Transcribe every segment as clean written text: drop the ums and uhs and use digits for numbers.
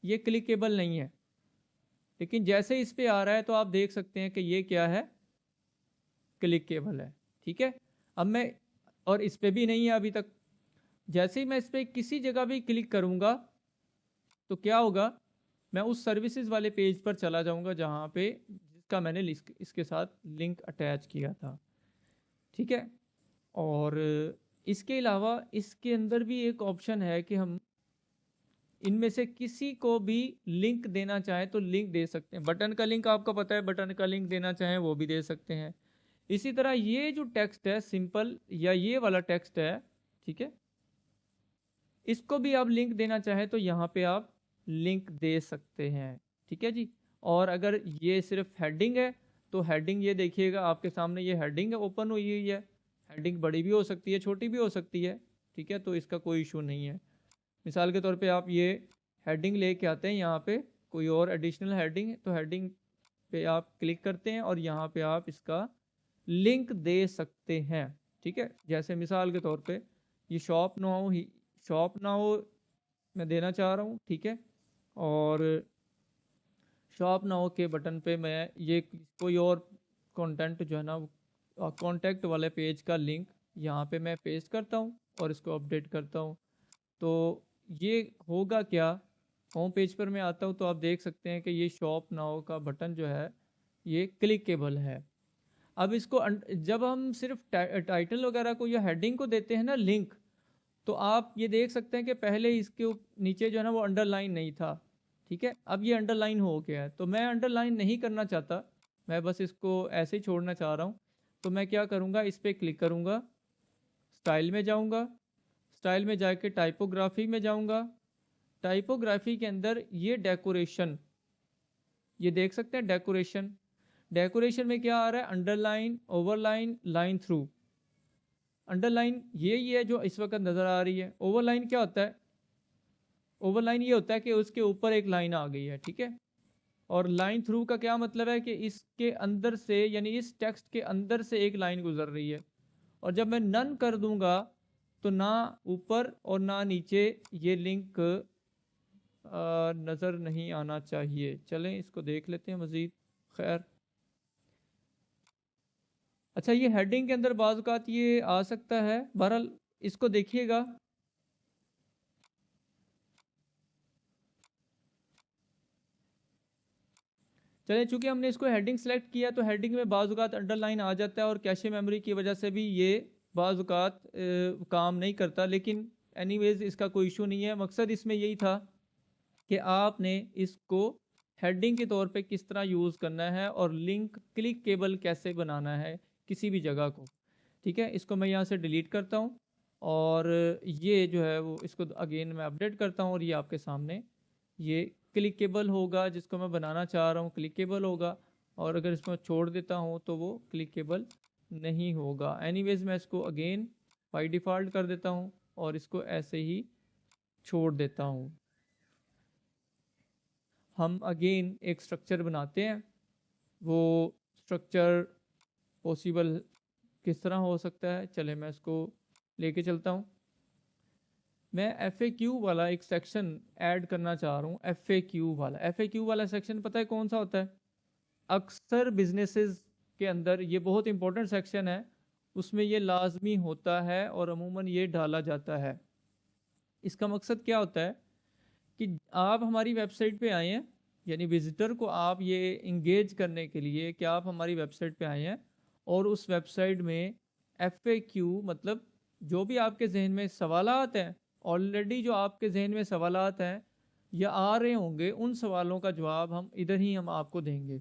ये क्लिकेबल नहीं है। लेकिन जैसे इस पे आ रहा है तो आप देख सकते हैं कि ये क्या है, क्लिकेबल है। ठीक है, अब मैं, और इस पे भी नहीं है अभी तक। जैसे ही मैं इस पे किसी जगह भी क्लिक करूंगा तो क्या होगा, मैं उस सर्विसेज वाले पेज पर चला जाऊंगा जहां पे जिसका मैंने इसके साथ लिंक अटैच किया था। ठीक है, और इसके अलावा इसके अंदर भी एक ऑप्शन है कि हम इनमें से किसी को भी लिंक देना चाहें तो लिंक दे सकते हैं। बटन का लिंक आपको पता है, बटन का लिंक देना चाहें वो भी दे सकते हैं। इसी तरह ये जो टेक्स्ट है सिंपल, या ये वाला टेक्स्ट है, ठीक है, इसको भी आप लिंक देना चाहें तो यहाँ पे आप लिंक दे सकते हैं। ठीक है जी। और अगर ये सिर्फ हेडिंग है तो हेडिंग, ये देखिएगा आपके सामने ये हेडिंग है ओपन हुई हुई है। हेडिंग बड़ी भी हो सकती है, छोटी भी हो सकती है। ठीक है, तो इसका कोई इशू नहीं है। मिसाल के तौर पे आप ये हेडिंग लेके आते हैं यहाँ पे, कोई और एडिशनल हेडिंग, तो हेडिंग पे आप क्लिक करते हैं और यहाँ पे आप इसका लिंक दे सकते हैं। ठीक है, जैसे मिसाल के तौर पे ये शॉप नाउ मैं देना चाह रहा हूँ। ठीक है, और शॉप नाउ के बटन पे मैं ये कोई और कंटेंट जो है ना, कॉन्टैक्ट वाले पेज का लिंक यहाँ पे मैं पेस्ट करता हूँ और इसको अपडेट करता हूँ। तो ये होगा क्या, होम पेज पर मैं आता हूँ तो आप देख सकते हैं कि ये शॉप नाउ का बटन जो है ये क्लिकेबल है। अब इसको जब हम सिर्फ टाइटल वगैरह को या हेडिंग को देते हैं ना लिंक, तो आप ये देख सकते हैं कि पहले इसके नीचे जो है ना वो अंडरलाइन नहीं था। ठीक है, अब ये अंडरलाइन हो गया है, तो मैं अंडरलाइन नहीं करना चाहता, मैं बस इसको ऐसे ही छोड़ना चाह रहा हूँ। तो मैं क्या करूँगा, इस पर क्लिक करूँगा, स्टाइल में जाऊँगा, स्टाइल में जाके टाइपोग्राफी में जाऊँगा। टाइपोग्राफी के अंदर ये डेकोरेशन, ये देख सकते हैं डेकोरेशन। डेकोरेशन में क्या आ रहा है, underline, overline, line through. Underline यही है जो इस वक्त नज़र आ रही है। ओवरलाइन क्या होता है, ओवरलाइन ये होता है कि उसके ऊपर एक लाइन आ गई है। ठीक है, और लाइन थ्रू का क्या मतलब है कि इसके अंदर से, यानी इस टेक्स्ट के अंदर से एक लाइन गुजर रही है। और जब मैं नन कर दूंगा तो ना ऊपर और ना नीचे ये लिंक नज़र नहीं आना चाहिए। चलें इसको देख लेते हैं मज़ीद। खैर, अच्छा, ये हेडिंग के अंदर बाज़ औक़ात ये आ सकता है, बहरहाल इसको देखिएगा। चलिए, चूंकि हमने इसको हेडिंग सेलेक्ट किया तो हेडिंग में बाज़ औक़ात अंडरलाइन आ जाता है और कैशे मेमोरी की वजह से भी ये बाज़ औक़ात काम नहीं करता। लेकिन एनीवेज इसका कोई इशू नहीं है। मकसद इसमें यही था कि आपने इसको हेडिंग के तौर पे किस तरह यूज़ करना है और लिंक क्लिकेबल कैसे बनाना है किसी भी जगह को। ठीक है, इसको मैं यहाँ से डिलीट करता हूँ और ये जो है वो इसको अगेन मैं अपडेट करता हूँ और ये आपके सामने ये क्लिकेबल होगा, जिसको मैं बनाना चाह रहा हूँ क्लिकेबल होगा। और अगर इसमें छोड़ देता हूँ तो वो क्लिकेबल नहीं होगा। एनीवेज मैं इसको अगेन बाय डिफ़ॉल्ट कर देता हूँ और इसको ऐसे ही छोड़ देता हूँ। हम अगेन एक स्ट्रक्चर बनाते हैं। वो स्ट्रक्चर पॉसिबल किस तरह हो सकता है, चले मैं इसको लेके चलता हूँ। मैं FAQ वाला एक सेक्शन ऐड करना चाह रहा हूँ। FAQ वाला सेक्शन पता है कौन सा होता है? अक्सर बिजनेसेस के अंदर ये बहुत इंपॉर्टेंट सेक्शन है, उसमें ये लाजमी होता है और अमूमन ये डाला जाता है। इसका मकसद क्या होता है कि आप हमारी वेबसाइट पे आए हैं, यानी विजिटर को आप ये इंगेज करने के लिए कि आप हमारी वेबसाइट पे आए हैं और उस वेबसाइट में FAQ मतलब जो भी आपके जहन में सवालात हैं, ऑलरेडी जो आपके जहन में सवालात हैं या आ रहे होंगे, उन सवालों का जवाब हम आपको देंगे।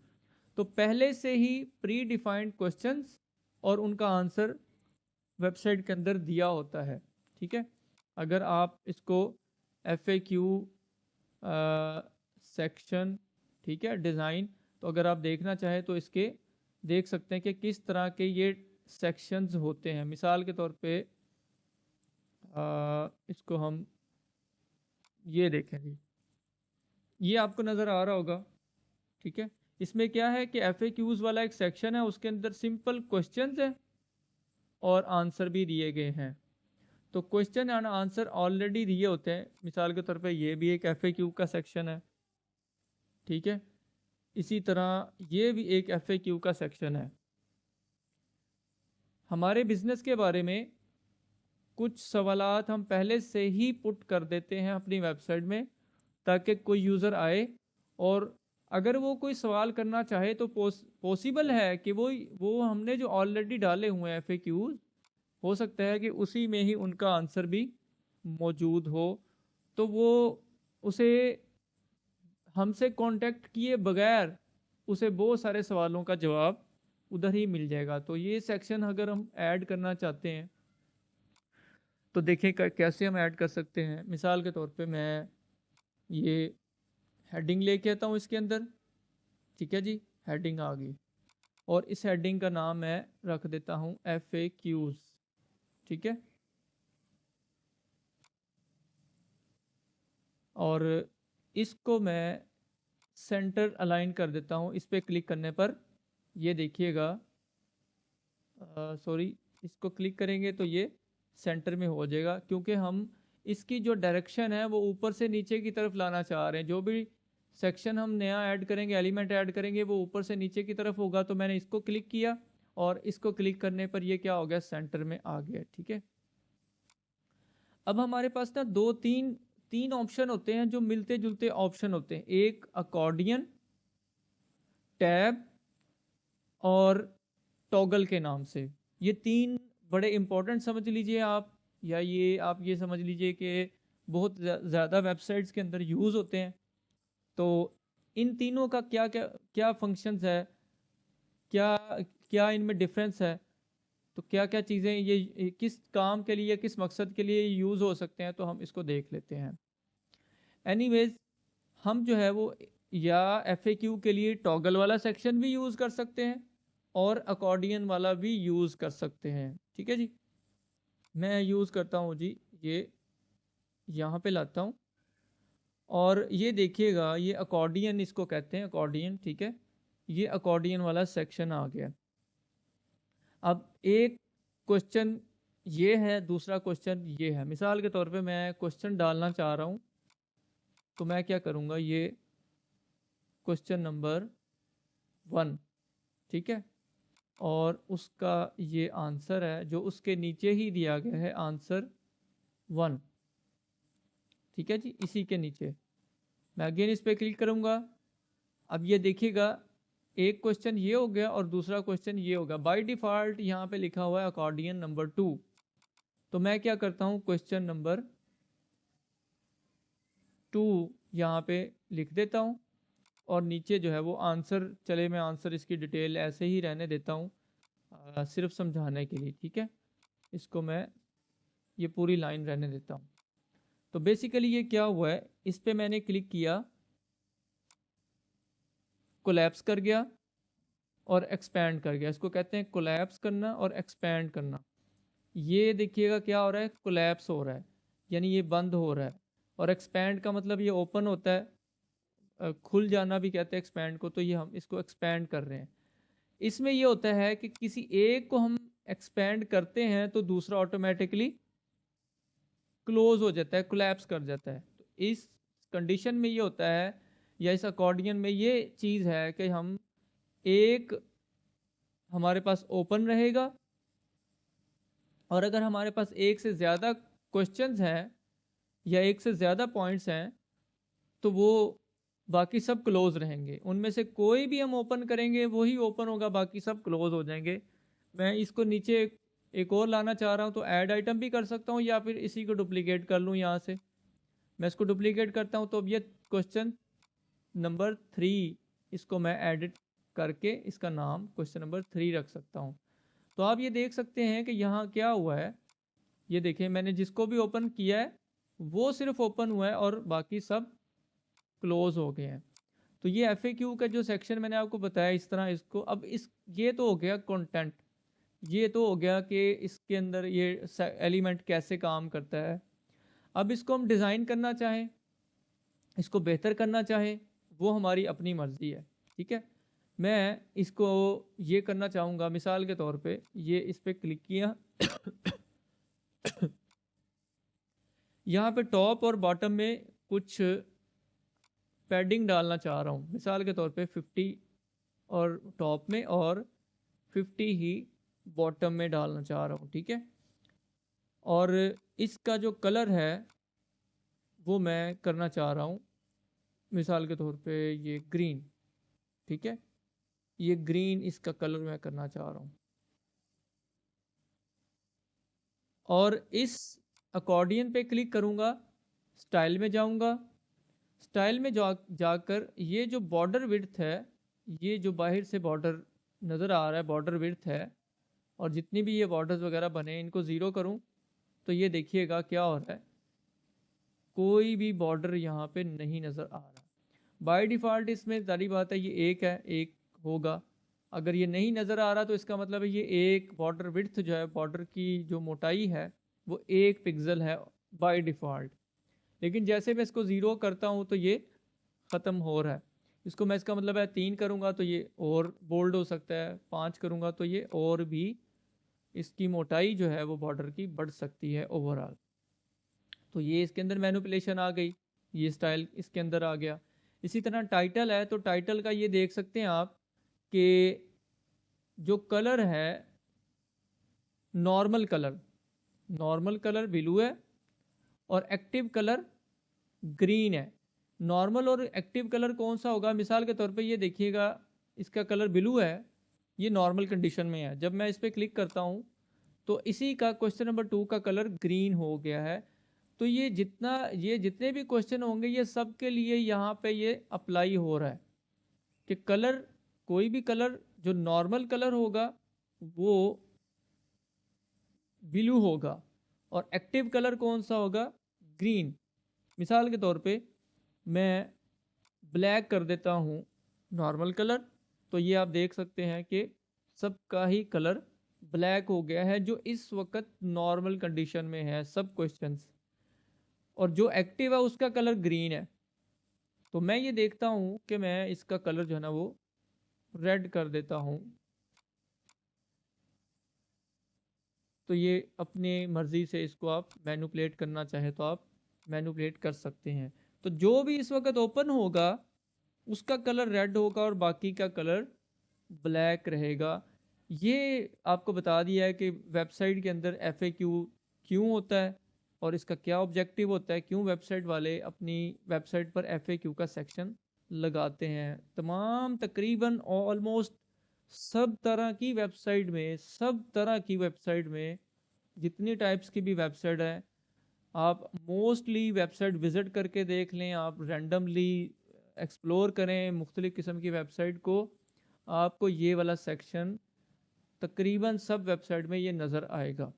तो पहले से ही प्री डिफाइंड क्वेश्चंस और उनका आंसर वेबसाइट के अंदर दिया होता है। ठीक है, अगर आप इसको FAQ सेक्शन, ठीक है, डिज़ाइन, तो अगर आप देखना चाहें तो इसके देख सकते हैं कि किस तरह के ये सेक्शंस होते हैं। मिसाल के तौर पे इसको हम ये देखें जी, ये आपको नज़र आ रहा होगा। ठीक है, इसमें क्या है कि FAQs वाला एक सेक्शन है, उसके अंदर सिंपल क्वेश्चंस हैं और आंसर भी दिए गए हैं। तो क्वेश्चन एंड आंसर ऑलरेडी दिए होते हैं। मिसाल के तौर पे ये भी एक FAQ का सेक्शन है। ठीक है। इसी तरह ये भी एक FAQ का सेक्शन है। हमारे बिजनेस के बारे में कुछ सवालात हम पहले से ही पुट कर देते हैं अपनी वेबसाइट में, ताकि कोई यूज़र आए और अगर वो कोई सवाल करना चाहे तो पॉसिबल है कि वो हमने जो ऑलरेडी डाले हुए हैं FAQs, हो सकता है कि उसी में ही उनका आंसर भी मौजूद हो, तो वो उसे हमसे कांटेक्ट किए बगैर उसे बहुत सारे सवालों का जवाब उधर ही मिल जाएगा। तो ये सेक्शन अगर हम ऐड करना चाहते हैं तो देखें कैसे हम ऐड कर सकते हैं। मिसाल के तौर पे मैं ये हेडिंग लेके आता हूँ इसके अंदर, ठीक है जी, हेडिंग आ गई और इस हेडिंग का नाम मैं रख देता हूँ FAQs, ठीक है। और इसको मैं सेंटर अलाइन कर देता हूँ। इस पर क्लिक करने पर ये देखिएगा, सॉरी, इसको क्लिक करेंगे तो ये सेंटर में हो जाएगा, क्योंकि हम इसकी जो डायरेक्शन है वो ऊपर से नीचे की तरफ लाना चाह रहे हैं। जो भी सेक्शन हम नया ऐड करेंगे, एलिमेंट ऐड करेंगे, वो ऊपर से नीचे की तरफ होगा। तो मैंने इसको क्लिक किया और इसको क्लिक करने पर ये क्या हो गया, सेंटर में आ गया, ठीक है। अब हमारे पास ना तीन ऑप्शन होते हैं जो मिलते जुलते ऑप्शन होते हैं। एक अकॉर्डियन, टैब और टॉगल के नाम से। ये तीन बड़े इंपॉर्टेंट समझ लीजिए आप, या ये आप ये समझ लीजिए कि बहुत ज़्यादा वेबसाइट्स के अंदर यूज़ होते हैं। तो इन तीनों का क्या क्या क्या फंक्शंस है, क्या क्या इनमें डिफरेंस है, तो क्या क्या चीज़ें ये किस काम के लिए, किस मकसद के लिए यूज़ हो सकते हैं, तो हम इसको देख लेते हैं। एनीवेज, हम जो है वो या FAQ के लिए टॉगल वाला सेक्शन भी यूज़ कर सकते हैं और अकॉर्डियन वाला भी यूज़ कर सकते हैं, ठीक है जी। मैं यूज़ करता हूँ जी, ये यहाँ पे लाता हूँ और ये देखिएगा, ये अकॉर्डियन इसको कहते हैं, अकॉर्डियन, ठीक है। ये अकॉर्डियन वाला सेक्शन आ गया। अब एक क्वेश्चन ये है, दूसरा क्वेश्चन ये है। मिसाल के तौर पे मैं क्वेश्चन डालना चाह रहा हूँ, तो मैं क्या करूँगा, ये क्वेश्चन नंबर 1, ठीक है, और उसका ये आंसर है जो उसके नीचे ही दिया गया है, आंसर 1, ठीक है जी। इसी के नीचे मैं अगेन इस पर क्लिक करूँगा। अब ये देखिएगा, एक क्वेश्चन ये हो गया और दूसरा क्वेश्चन ये होगा। बाय डिफ़ॉल्ट यहाँ पे लिखा हुआ है अकॉर्डियन नंबर 2, तो मैं क्या करता हूँ, क्वेश्चन नंबर 2 यहाँ पे लिख देता हूँ और नीचे जो है वो आंसर, चले मैं आंसर इसकी डिटेल ऐसे ही रहने देता हूँ सिर्फ समझाने के लिए, ठीक है। इसको मैं ये पूरी लाइन रहने देता हूँ। तो बेसिकली ये क्या हुआ है, इस पे मैंने क्लिक किया, कोलैप्स कर गया और एक्सपैंड कर गया। इसको कहते हैं कोलैप्स करना और एक्सपैंड करना। ये देखिएगा क्या हो रहा है, कोलैप्स हो रहा है, यानी ये बंद हो रहा है। और एक्सपैंड का मतलब ये ओपन होता है, खुल जाना भी कहते हैं एक्सपैंड को। तो ये हम इसको एक्सपैंड कर रहे हैं। इसमें ये होता है कि किसी एक को हम एक्सपैंड करते हैं तो दूसरा ऑटोमेटिकली क्लोज हो जाता है, कोलैप्स कर जाता है। तो इस कंडीशन में ये होता है, या इस अकॉर्डियन में ये चीज़ है कि हम एक हमारे पास ओपन रहेगा और अगर हमारे पास एक से ज़्यादा क्वेश्चंस हैं या एक से ज़्यादा पॉइंट्स हैं तो वो बाकी सब क्लोज रहेंगे। उनमें से कोई भी हम ओपन करेंगे वही ओपन होगा, बाकी सब क्लोज हो जाएंगे। मैं इसको नीचे एक और लाना चाह रहा हूँ तो ऐड आइटम भी कर सकता हूँ या फिर इसी को डुप्लीकेट कर लूँ यहाँ से। मैं इसको डुप्लीकेट करता हूँ तो अब ये क्वेश्चन नंबर 3, इसको मैं एडिट करके इसका नाम क्वेश्चन नंबर 3 रख सकता हूँ। तो आप ये देख सकते हैं कि यहाँ क्या हुआ है, ये देखें, मैंने जिसको भी ओपन किया है वो सिर्फ ओपन हुआ है और बाकी सब क्लोज हो गए हैं। तो ये FAQ का जो सेक्शन मैंने आपको बताया इस तरह, इसको अब इस ये तो हो गया कंटेंट, ये तो हो गया कि इसके अंदर ये एलिमेंट कैसे काम करता है। अब इसको हम डिज़ाइन करना चाहें, इसको बेहतर करना चाहें, वो हमारी अपनी मर्ज़ी है, ठीक है। मैं इसको ये करना चाहूँगा, मिसाल के तौर पे ये इस पर क्लिक किया यहाँ पे टॉप और बॉटम में कुछ पैडिंग डालना चाह रहा हूँ, मिसाल के तौर पे 50 और टॉप में और 50 ही बॉटम में डालना चाह रहा हूँ, ठीक है। और इसका जो कलर है वो मैं करना चाह रहा हूँ मिसाल के तौर पे ये ग्रीन, ठीक है, ये ग्रीन इसका कलर मैं करना चाह रहा हूँ। और इस अकॉर्डियन पे क्लिक करूँगा, स्टाइल में जाऊँगा, स्टाइल में जाकर ये जो बॉर्डर विड्थ है, ये जो बाहर से बॉर्डर नज़र आ रहा है बॉर्डर विड्थ है, और जितनी भी ये बॉर्डर्स वगैरह बने इनको ज़ीरो करूँ तो ये देखिएगा क्या हो रहा है, कोई भी बॉर्डर यहाँ पे नहीं नज़र आ रहा। बाय डिफ़ॉल्ट इसमें सारी बात है ये एक है, एक होगा। अगर ये नहीं नज़र आ रहा तो इसका मतलब है ये एक बॉर्डर विड्थ जो है, बॉर्डर की जो मोटाई है वो 1 पिक्सल है बाय डिफ़ॉल्ट। लेकिन जैसे मैं इसको ज़ीरो करता हूँ तो ये ख़त्म हो रहा है। इसको मैं इसका मतलब है 3 करूँगा तो ये और बोल्ड हो सकता है, 5 करूँगा तो ये और भी इसकी मोटाई जो है वो बॉर्डर की बढ़ सकती है ओवरऑल। तो ये इसके अंदर मैनिपुलेशन आ गई, ये स्टाइल इसके अंदर आ गया। इसी तरह टाइटल है, तो टाइटल का ये देख सकते हैं आप कि जो कलर है नॉर्मल कलर ब्लू है और एक्टिव कलर ग्रीन है। नॉर्मल और एक्टिव कलर कौन सा होगा, मिसाल के तौर पे ये देखिएगा इसका कलर ब्लू है, ये नॉर्मल कंडीशन में है। जब मैं इस पर क्लिक करता हूँ तो इसी का क्वेश्चन नंबर 2 का कलर ग्रीन हो गया है। तो ये जितने भी क्वेश्चन होंगे ये सब के लिए यहाँ पे ये अप्लाई हो रहा है कि कलर, कोई भी कलर जो नॉर्मल कलर होगा वो ब्लू होगा और एक्टिव कलर कौन सा होगा, ग्रीन। मिसाल के तौर पे मैं ब्लैक कर देता हूँ नॉर्मल कलर, तो ये आप देख सकते हैं कि सबका ही कलर ब्लैक हो गया है जो इस वक्त नॉर्मल कंडीशन में है सब क्वेश्चंस, और जो एक्टिव है उसका कलर ग्रीन है। तो मैं ये देखता हूँ कि मैं इसका कलर जो है ना वो रेड कर देता हूँ। तो ये अपनी मर्ज़ी से इसको आप मैनिपुलेट करना चाहे तो आप मैनिपुलेट कर सकते हैं। तो जो भी इस वक्त ओपन होगा उसका कलर रेड होगा और बाकी का कलर ब्लैक रहेगा। ये आपको बता दिया है कि वेबसाइट के अंदर FAQ क्यों होता है और इसका क्या ऑब्जेक्टिव होता है, क्यों वेबसाइट वाले अपनी वेबसाइट पर FAQ का सेक्शन लगाते हैं। तमाम तकरीबन ऑलमोस्ट सब तरह की वेबसाइट में जितनी टाइप्स की भी वेबसाइट है, आप मोस्टली वेबसाइट विज़िट करके देख लें, आप रैंडमली एक्सप्लोर करें मुख्तलिफ़ किस्म की वेबसाइट को, आपको ये वाला सेक्शन तकरीबन सब वेबसाइट में ये नज़र आएगा।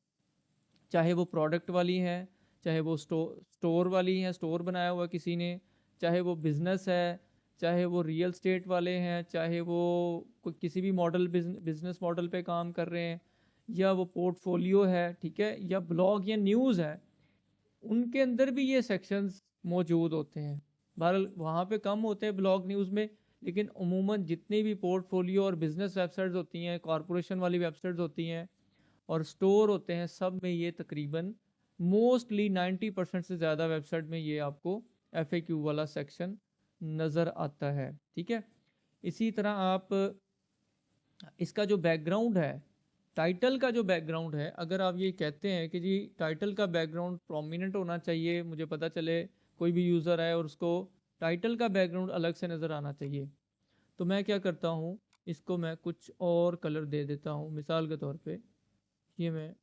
चाहे वो प्रोडक्ट वाली हैं, चाहे वो स्टोर वाली हैं, स्टोर बनाया हुआ किसी ने, चाहे वो बिज़नेस है, चाहे वो रियल स्टेट वाले हैं, चाहे वो कोई किसी भी मॉडल बिज़नेस मॉडल पे काम कर रहे हैं, या वो पोर्टफोलियो है, ठीक है, या ब्लॉग या न्यूज़ है, उनके अंदर भी ये सेक्शंस मौजूद होते हैं। बहरहाल वहाँ पे कम होते हैं ब्लॉग न्यूज़ में, लेकिन उमूमन जितनी भी पोर्टफोलियो और बिज़नेस वेबसाइट्स होती हैं, कॉरपोरेशन वाली वेबसाइट्स होती हैं और स्टोर होते हैं, सब में ये तकरीबन मोस्टली 90% से ज़्यादा वेबसाइट में ये आपको FAQ वाला सेक्शन नज़र आता है, ठीक है। इसी तरह आप इसका जो बैकग्राउंड है, टाइटल का जो बैकग्राउंड है, अगर आप ये कहते हैं कि जी टाइटल का बैकग्राउंड प्रोमिनेंट होना चाहिए, मुझे पता चले कोई भी यूज़र है और उसको टाइटल का बैकग्राउंड अलग से नज़र आना चाहिए, तो मैं क्या करता हूँ, इसको मैं कुछ और कलर दे देता हूँ। मिसाल के तौर पे ये मैं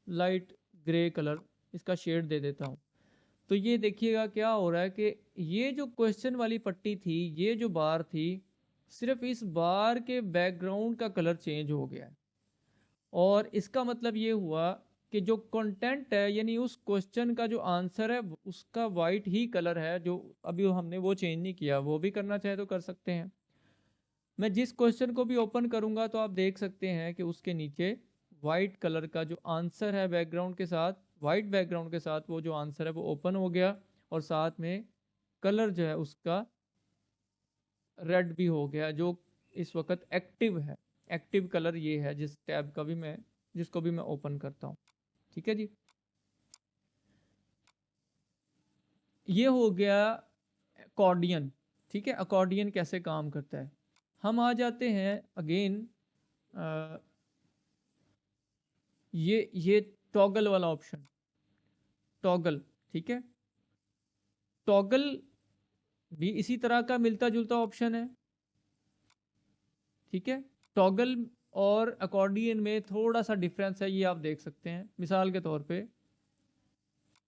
लाइट ग्रे कलर इसका शेड दे देता हूँ। तो ये देखिएगा क्या हो रहा है कि ये जो क्वेश्चन वाली पट्टी थी, ये जो बार थी, सिर्फ इस बार के बैकग्राउंड का कलर चेंज हो गया है। और इसका मतलब ये हुआ कि जो कंटेंट है, यानी उस क्वेश्चन का जो आंसर है उसका वाइट ही कलर है, जो अभी हमने वो चेंज नहीं किया। वो भी करना चाहे तो कर सकते हैं। मैं जिस क्वेश्चन को भी ओपन करूंगा तो आप देख सकते हैं कि उसके नीचे वाइट कलर का जो आंसर है बैकग्राउंड के साथ, वाइट बैकग्राउंड के साथ वो जो आंसर है वो ओपन हो गया, और साथ में कलर जो है उसका रेड भी हो गया, जो इस वक्त एक्टिव है। एक्टिव कलर ये है जिस टैब का भी मैं जिसको भी मैं ओपन करता हूँ, ठीक है जी। ये हो गया अकॉर्डियन। ठीक है, अकॉर्डियन कैसे काम करता है। हम आ जाते हैं अगेन ये टॉगल वाला ऑप्शन, टॉगल, ठीक है। टॉगल भी इसी तरह का मिलता जुलता ऑप्शन है, ठीक है। टॉगल और अकॉर्डियन में थोड़ा सा डिफरेंस है, ये आप देख सकते हैं। मिसाल के तौर पे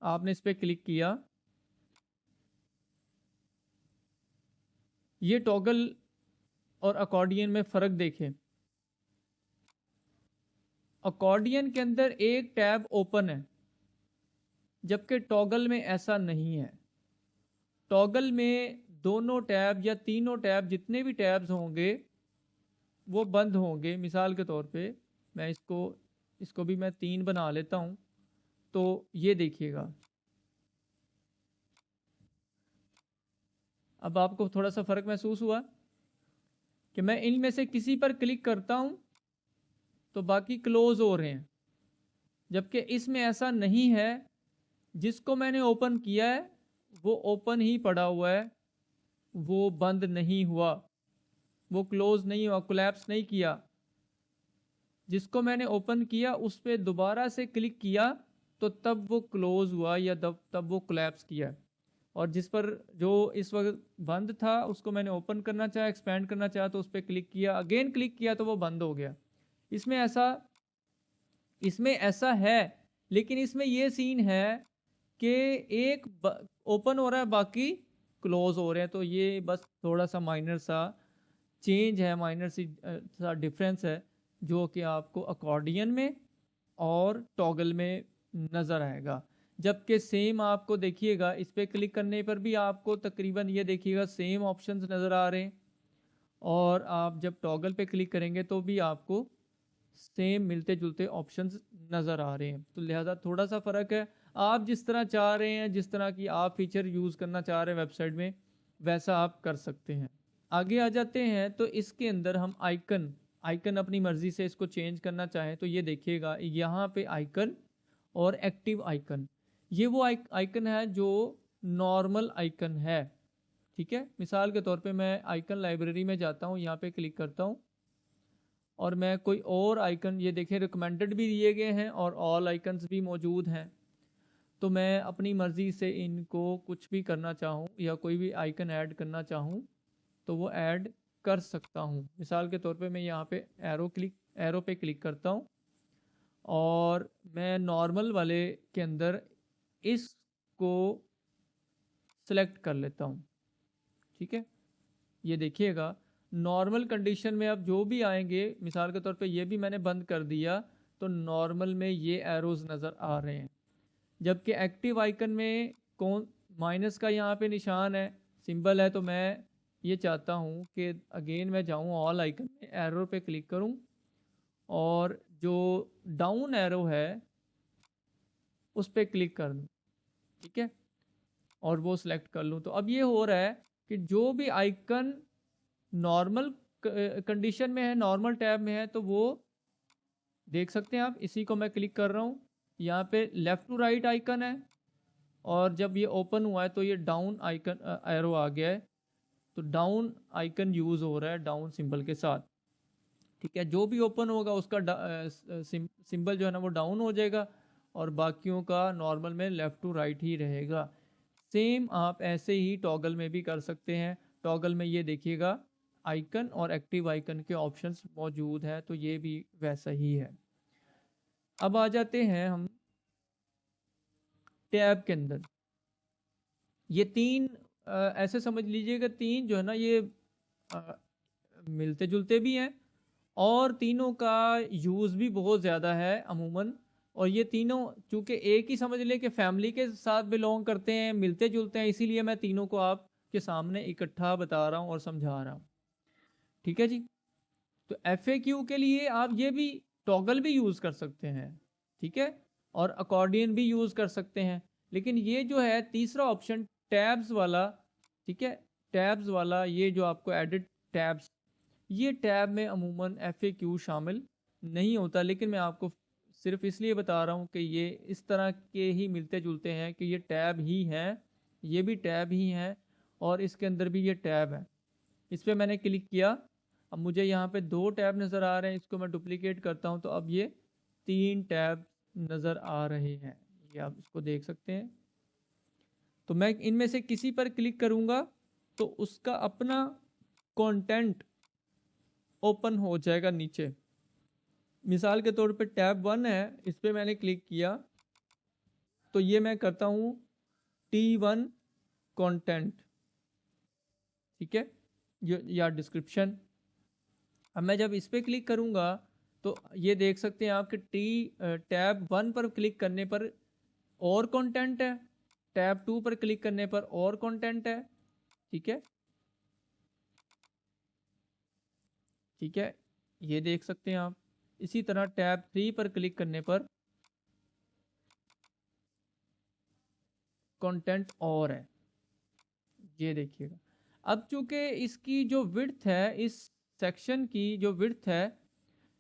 आपने इस पर क्लिक किया, ये टॉगल और अकॉर्डियन में फ़र्क देखें। अकॉर्डियन के अंदर एक टैब ओपन है, जबकि टॉगल में ऐसा नहीं है। टॉगल में दोनों टैब या तीनों टैब, जितने भी टैब्स होंगे वो बंद होंगे। मिसाल के तौर पे मैं इसको भी मैं 3 बना लेता हूँ। तो ये देखिएगा, अब आपको थोड़ा सा फ़र्क महसूस हुआ कि मैं इनमें से किसी पर क्लिक करता हूँ तो बाकी क्लोज हो रहे हैं, जबकि इसमें ऐसा नहीं है। जिसको मैंने ओपन किया है वो ओपन ही पड़ा हुआ है, वो बंद नहीं हुआ, वो क्लोज नहीं हुआ, कोलैप्स नहीं किया। जिसको मैंने ओपन किया उस पर दोबारा से क्लिक किया तो तब वो क्लोज हुआ या तब वो कोलैप्स किया। और जिस पर जो इस वक्त बंद था उसको मैंने ओपन करना चाहा, एक्सपेंड करना चाहा, तो उस पर क्लिक किया, अगेन क्लिक किया तो वो बंद हो गया। इसमें ऐसा है, लेकिन इसमें ये सीन है कि एक ओपन हो रहा है, बाकी क्लोज हो रहे हैं। तो ये बस थोड़ा सा माइनर सा चेंज है, माइनर सा डिफरेंस है, जो कि आपको अकॉर्डियन में और टॉगल में नज़र आएगा। जबकि सेम आपको देखिएगा, इस पर क्लिक करने पर भी आपको तकरीबन ये देखिएगा सेम ऑप्शंस नज़र आ रहे हैं, और आप जब टॉगल पे क्लिक करेंगे तो भी आपको सेम मिलते जुलते ऑप्शंस नज़र आ रहे हैं। तो लिहाजा थोड़ा सा फ़र्क है। आप जिस तरह चाह रहे हैं, जिस तरह की आप फीचर यूज़ करना चाह रहे हैं वेबसाइट में, वैसा आप कर सकते हैं। आगे आ जाते हैं तो इसके अंदर हम आइकन अपनी मर्ज़ी से इसको चेंज करना चाहें तो ये देखिएगा यहाँ पे आइकन और एक्टिव आइकन, ये वो आइकन है जो नॉर्मल आइकन है, ठीक है। मिसाल के तौर पे मैं आइकन लाइब्रेरी में जाता हूँ, यहाँ पे क्लिक करता हूँ और मैं कोई और आइकन, ये देखें रिकमेंडेड भी दिए गए हैं और ऑल आइकन्स भी मौजूद हैं। तो मैं अपनी मर्ज़ी से इनको कुछ भी करना चाहूँ या कोई भी आइकन ऐड करना चाहूँ तो वो ऐड कर सकता हूँ। मिसाल के तौर पे मैं यहाँ पे एरो पे क्लिक करता हूँ और मैं नॉर्मल वाले के अंदर इसको सेलेक्ट कर लेता हूँ, ठीक है। ये देखिएगा नॉर्मल कंडीशन में अब जो भी आएंगे, मिसाल के तौर पे ये भी मैंने बंद कर दिया तो नॉर्मल में ये एरोज नज़र आ रहे हैं। जबकि एक्टिव आइकन में कौन माइनस का यहाँ पे निशान है, सिंबल है, तो मैं ये चाहता हूँ कि अगेन मैं जाऊँ ऑल आइकन में, एरो पे क्लिक करूँ और जो डाउन एरो है उस पर क्लिक कर दूँ, ठीक है, और वो सिलेक्ट कर लूँ। तो अब ये हो रहा है कि जो भी आइकन नॉर्मल कंडीशन में है, नॉर्मल टैब में है, तो वो देख सकते हैं आप। इसी को मैं क्लिक कर रहा हूँ, यहाँ पे लेफ़्ट टू राइट आइकन है और जब ये ओपन हुआ है तो ये डाउन आइकन एरो आ गया है। तो डाउन आइकन यूज़ हो रहा है डाउन सिंबल के साथ, ठीक है। जो भी ओपन होगा उसका सिंबल जो है ना वो डाउन हो जाएगा और बाकियों का नॉर्मल में लेफ़्ट टू राइट ही रहेगा। सेम आप ऐसे ही टॉगल में भी कर सकते हैं। टॉगल में ये देखिएगा आइकन और एक्टिव आइकन के ऑप्शंस मौजूद हैं, तो ये भी वैसा ही है। अब आ जाते हैं हम टैब के अंदर। ये 3 ऐसे समझ लीजिएगा, 3 जो है ना ये मिलते जुलते भी हैं और तीनों का यूज़ भी बहुत ज़्यादा है अमूमन। और ये तीनों चूँकि एक ही समझ लें कि फैमिली के साथ बिलोंग करते हैं, मिलते जुलते हैं, इसीलिए मैं तीनों को आपके सामने इकट्ठा बता रहा हूँ और समझा रहा हूँ, ठीक है जी। तो FAQ के लिए आप ये भी टॉगल भी यूज़ कर सकते हैं, ठीक है, और अकॉर्डियन भी यूज़ कर सकते हैं। लेकिन ये जो है तीसरा ऑप्शन टैब्स वाला, ठीक है, टैब्स वाला, ये जो आपको एडिट टैब्स, ये टैब में अमूमन FAQ शामिल नहीं होता। लेकिन मैं आपको सिर्फ इसलिए बता रहा हूँ कि ये इस तरह के ही मिलते जुलते हैं कि ये टैब ही हैं, ये भी टैब ही हैं और इसके अंदर भी ये टैब है। इस पर मैंने क्लिक किया, अब मुझे यहाँ पे 2 टैब नज़र आ रहे हैं। इसको मैं डुप्लीकेट करता हूँ तो अब ये 3 टैब नज़र आ रहे हैं, ये आप इसको देख सकते हैं। तो मैं इनमें से किसी पर क्लिक करूँगा तो उसका अपना कंटेंट ओपन हो जाएगा नीचे। मिसाल के तौर पे टैब 1 है, इस पर मैंने क्लिक किया तो ये मैं करता हूँ T1 कंटेंट, ठीक है, या डिस्क्रिप्शन। अब मैं जब इस पर क्लिक करूँगा तो ये देख सकते हैं आप कि टैब 1 पर क्लिक करने पर और कंटेंट है, टैब 2 पर क्लिक करने पर और कंटेंट है, ठीक है, ठीक है, ये देख सकते हैं आप। इसी तरह टैब 3 पर क्लिक करने पर कंटेंट और है, ये देखिएगा। अब चूंकि इसकी जो विड्थ है, इस सेक्शन की जो विड्थ है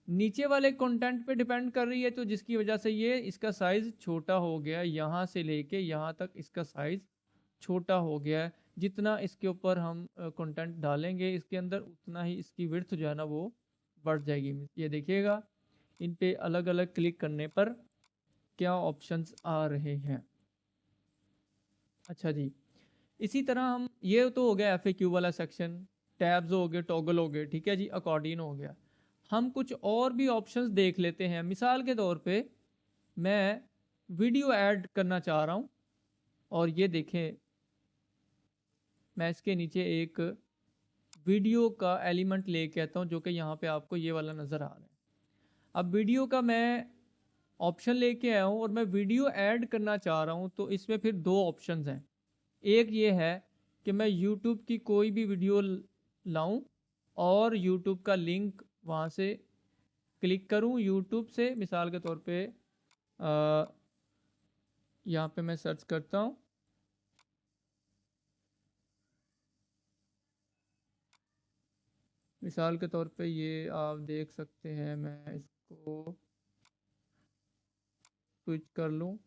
नीचे वाले कंटेंट पे डिपेंड कर रही है, तो जिसकी वजह से ये इसका साइज छोटा हो गया, यहाँ से लेके यहाँ तक इसका साइज छोटा हो गया है। जितना इसके ऊपर हम कंटेंट डालेंगे इसके अंदर, उतना ही इसकी विड्थ जो है ना वो बढ़ जाएगी। ये देखिएगा इन पे अलग अलग क्लिक करने पर क्या ऑप्शंस आ रहे हैं। अच्छा जी, इसी तरह हम, ये तो हो गया FAQ वाला सेक्शन, टैब्स हो गए, टॉगल हो गए, ठीक है जी, अकॉर्डियन हो गया। हम कुछ और भी ऑप्शंस देख लेते हैं। मिसाल के तौर पे मैं वीडियो ऐड करना चाह रहा हूँ, और ये देखें मैं इसके नीचे एक वीडियो का एलिमेंट लेके आता हूँ, जो कि यहाँ पे आपको ये वाला नज़र आ रहा है। अब वीडियो का मैं ऑप्शन लेके आया हूँ और मैं वीडियो ऐड करना चाह रहा हूँ, तो इसमें फिर 2 ऑप्शंस हैं। एक ये है कि मैं YouTube की कोई भी वीडियो लाऊं और YouTube का लिंक वहाँ से क्लिक करूं, YouTube से मिसाल के तौर पे यहाँ पे मैं सर्च करता हूँ, मिसाल के तौर पे ये आप देख सकते हैं, मैं इसको स्विच कर लूँ।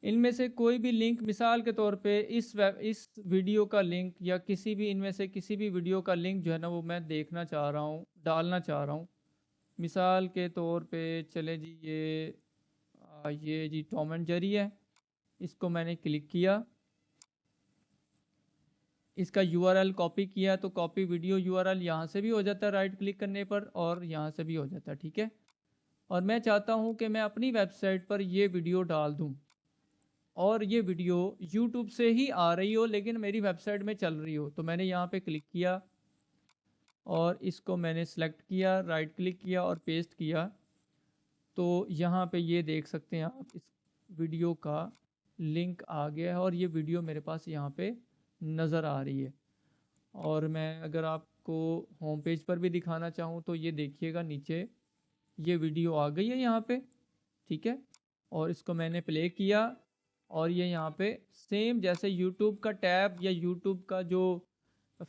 इनमें से कोई भी लिंक, मिसाल के तौर पे इस वीडियो का लिंक या किसी भी इनमें से किसी भी वीडियो का लिंक जो है ना वो मैं देखना चाह रहा हूँ, डालना चाह रहा हूँ। मिसाल के तौर पे चले जी, ये जी टॉम एंड जेरी है, इसको मैंने क्लिक किया, इसका URL कॉपी किया, तो कॉपी वीडियो URL यहाँ से भी हो जाता है राइट क्लिक करने पर, और यहाँ से भी हो जाता है, ठीक है। और मैं चाहता हूँ कि मैं अपनी वेबसाइट पर ये वीडियो डाल दूँ, और ये वीडियो YouTube से ही आ रही हो लेकिन मेरी वेबसाइट में चल रही हो, तो मैंने यहाँ पे क्लिक किया और इसको मैंने सेलेक्ट किया, राइट क्लिक किया और पेस्ट किया। तो यहाँ पे ये देख सकते हैं आप, इस वीडियो का लिंक आ गया है और ये वीडियो मेरे पास यहाँ पे नज़र आ रही है। और मैं अगर आपको होम पेज पर भी दिखाना चाहूँ तो ये देखिएगा नीचे ये वीडियो आ गई है यहाँ पे, ठीक है। और इसको मैंने प्ले किया और ये यहाँ पे सेम जैसे YouTube का टैब या YouTube का जो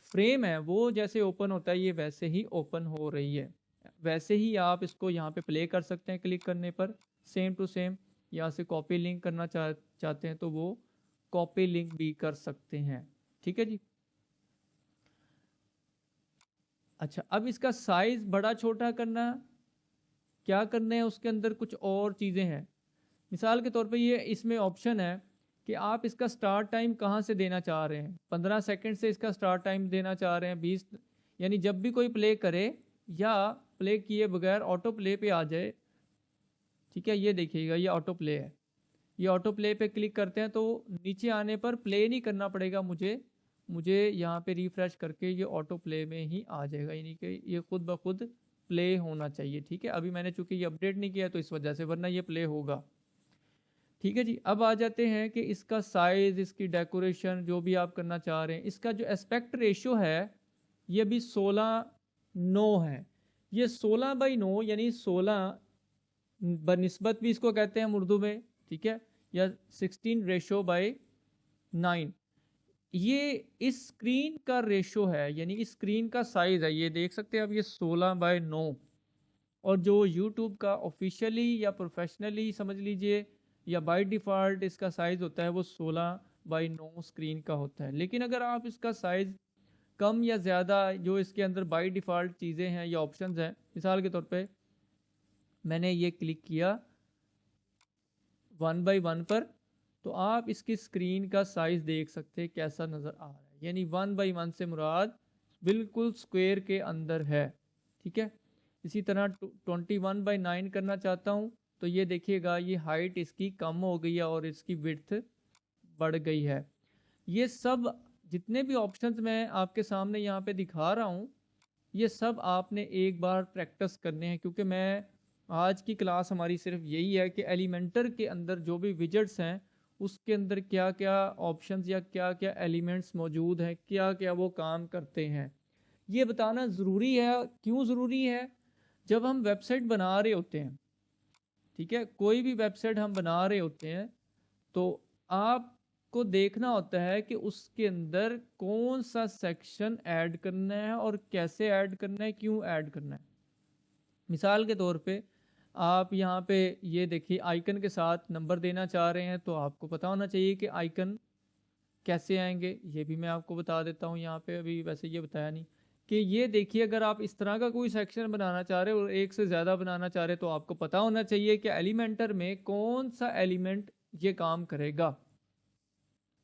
फ्रेम है वो जैसे ओपन होता है, ये वैसे ही ओपन हो रही है। वैसे ही आप इसको यहाँ पे प्ले कर सकते हैं क्लिक करने पर, सेम टू सेम। यहाँ से कॉपी लिंक करना चाहते हैं तो वो कॉपी लिंक भी कर सकते हैं, ठीक है जी। अच्छा, अब इसका साइज बड़ा छोटा करना, क्या करना है, उसके अंदर कुछ और चीज़ें हैं। मिसाल के तौर पे ये इसमें ऑप्शन है कि आप इसका स्टार्ट टाइम कहाँ से देना चाह रहे हैं। 15 सेकंड से इसका स्टार्ट टाइम देना चाह रहे हैं, 20, यानी जब भी कोई प्ले करे या प्ले किए बगैर ऑटो प्ले पे आ जाए, ठीक है। ये देखिएगा ये ऑटो प्ले है, ये ऑटो प्ले पे क्लिक करते हैं तो नीचे आने पर प्ले नहीं करना पड़ेगा मुझे यहाँ पे रिफ्रेश करके ये ऑटो प्ले में ही आ जाएगा, यानी कि ये खुद ब खुद प्ले होना चाहिए, ठीक है। अभी मैंने चूंकि ये अपडेट नहीं किया तो इस वजह से, वरना ये प्ले होगा, ठीक है जी। अब आ जाते हैं कि इसका साइज़, इसकी डेकोरेशन जो भी आप करना चाह रहे हैं। इसका जो एस्पेक्ट रेशो है ये अभी 16:9 है। ये 16/9 यानी 16 बनिस्बत भी इसको कहते हैं उर्दू में, ठीक है, या 16:9। ये इस स्क्रीन का रेशो है, यानी इस स्क्रीन का साइज़ है, ये देख सकते हैं अब ये 16/9 और जो YouTube का ऑफिशियली या प्रोफेशनली समझ लीजिए या बाय डिफ़ॉल्ट इसका साइज़ होता है वो 16:9 स्क्रीन का होता है। लेकिन अगर आप इसका साइज़ कम या ज़्यादा जो इसके अंदर बाय डिफ़ॉल्ट चीज़ें हैं या ऑप्शंस हैं, मिसाल के तौर पे मैंने ये क्लिक किया 1:1 पर, तो आप इसकी स्क्रीन का साइज़ देख सकते हैं कैसा नज़र आ रहा है। यानी 1:1 से मुराद बिल्कुल स्क्वायर के अंदर है, ठीक है। इसी तरह 21:9 करना चाहता हूँ, तो ये देखिएगा ये हाइट इसकी कम हो गई है और इसकी विड्थ बढ़ गई है। ये सब जितने भी ऑप्शंस मैं आपके सामने यहाँ पे दिखा रहा हूँ, ये सब आपने एक बार प्रैक्टिस करने हैं, क्योंकि मैं आज की क्लास हमारी सिर्फ यही है कि एलिमेंटर के अंदर जो भी विजेट्स हैं उसके अंदर क्या क्या ऑप्शंस या क्या क्या एलिमेंट्स मौजूद हैं, क्या क्या वो काम करते हैं, ये बताना ज़रूरी है। क्यों ज़रूरी है? जब हम वेबसाइट बना रहे होते हैं, ठीक है, कोई भी वेबसाइट हम बना रहे होते हैं, तो आपको देखना होता है कि उसके अंदर कौन सा सेक्शन ऐड करना है और कैसे ऐड करना है, क्यों ऐड करना है। मिसाल के तौर पे आप यहाँ पे ये देखिए आइकन के साथ नंबर देना चाह रहे हैं, तो आपको पता होना चाहिए कि आइकन कैसे आएंगे। ये भी मैं आपको बता देता हूँ यहाँ पे, अभी वैसे ये बताया नहीं कि ये देखिए अगर आप इस तरह का कोई सेक्शन बनाना चाह रहे हो और एक से ज़्यादा बनाना चाह रहे हो, तो आपको पता होना चाहिए कि एलिमेंटर में कौन सा एलिमेंट ये काम करेगा,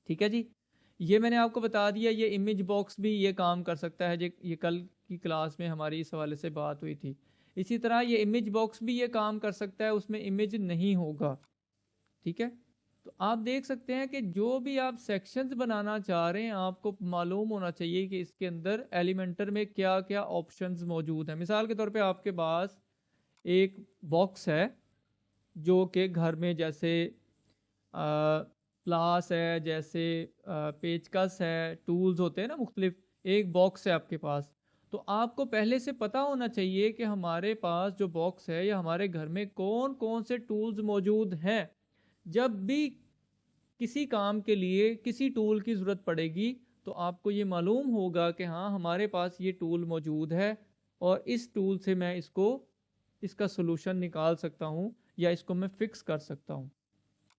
ठीक है जी। ये मैंने आपको बता दिया। ये इमेज बॉक्स भी ये काम कर सकता है, ये कल की क्लास में हमारी इस हवाले से बात हुई थी। इसी तरह ये इमेज बॉक्स भी ये काम कर सकता है, उसमें इमेज नहीं होगा, ठीक है। तो आप देख सकते हैं कि जो भी आप सेक्शंस बनाना चाह रहे हैं आपको मालूम होना चाहिए कि इसके अंदर एलिमेंटर में क्या क्या ऑप्शंस मौजूद हैं। मिसाल के तौर पे आपके पास एक बॉक्स है जो कि घर में जैसे प्लास है, जैसे पेचकस है, टूल्स होते हैं ना मुख्तलिफ, एक बॉक्स है आपके पास। तो आपको पहले से पता होना चाहिए कि हमारे पास जो बॉक्स है या हमारे घर में कौन कौन से टूल्स मौजूद हैं। जब भी किसी काम के लिए किसी टूल की ज़रूरत पड़ेगी तो आपको ये मालूम होगा कि हाँ हमारे पास ये टूल मौजूद है और इस टूल से मैं इसका सलूशन निकाल सकता हूँ या इसको मैं फिक्स कर सकता हूँ,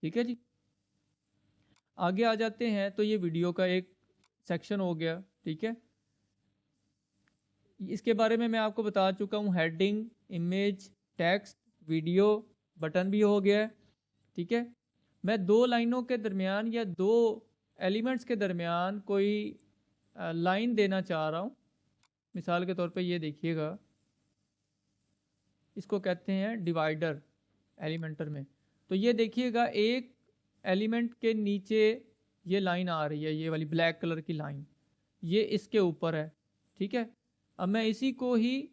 ठीक है जी। आगे आ जाते हैं। तो ये वीडियो का एक सेक्शन हो गया, ठीक है। इसके बारे में मैं आपको बता चुका हूँ, heading, image, text, video, button भी हो गया है, ठीक है। मैं दो लाइनों के दरमियान या दो एलिमेंट्स के दरमियान कोई लाइन देना चाह रहा हूँ। मिसाल के तौर पे ये देखिएगा, इसको कहते हैं डिवाइडर एलिमेंटर में। तो ये देखिएगा एक एलिमेंट के नीचे ये लाइन आ रही है, ये वाली ब्लैक कलर की लाइन, ये इसके ऊपर है, ठीक है। अब मैं इसी को ही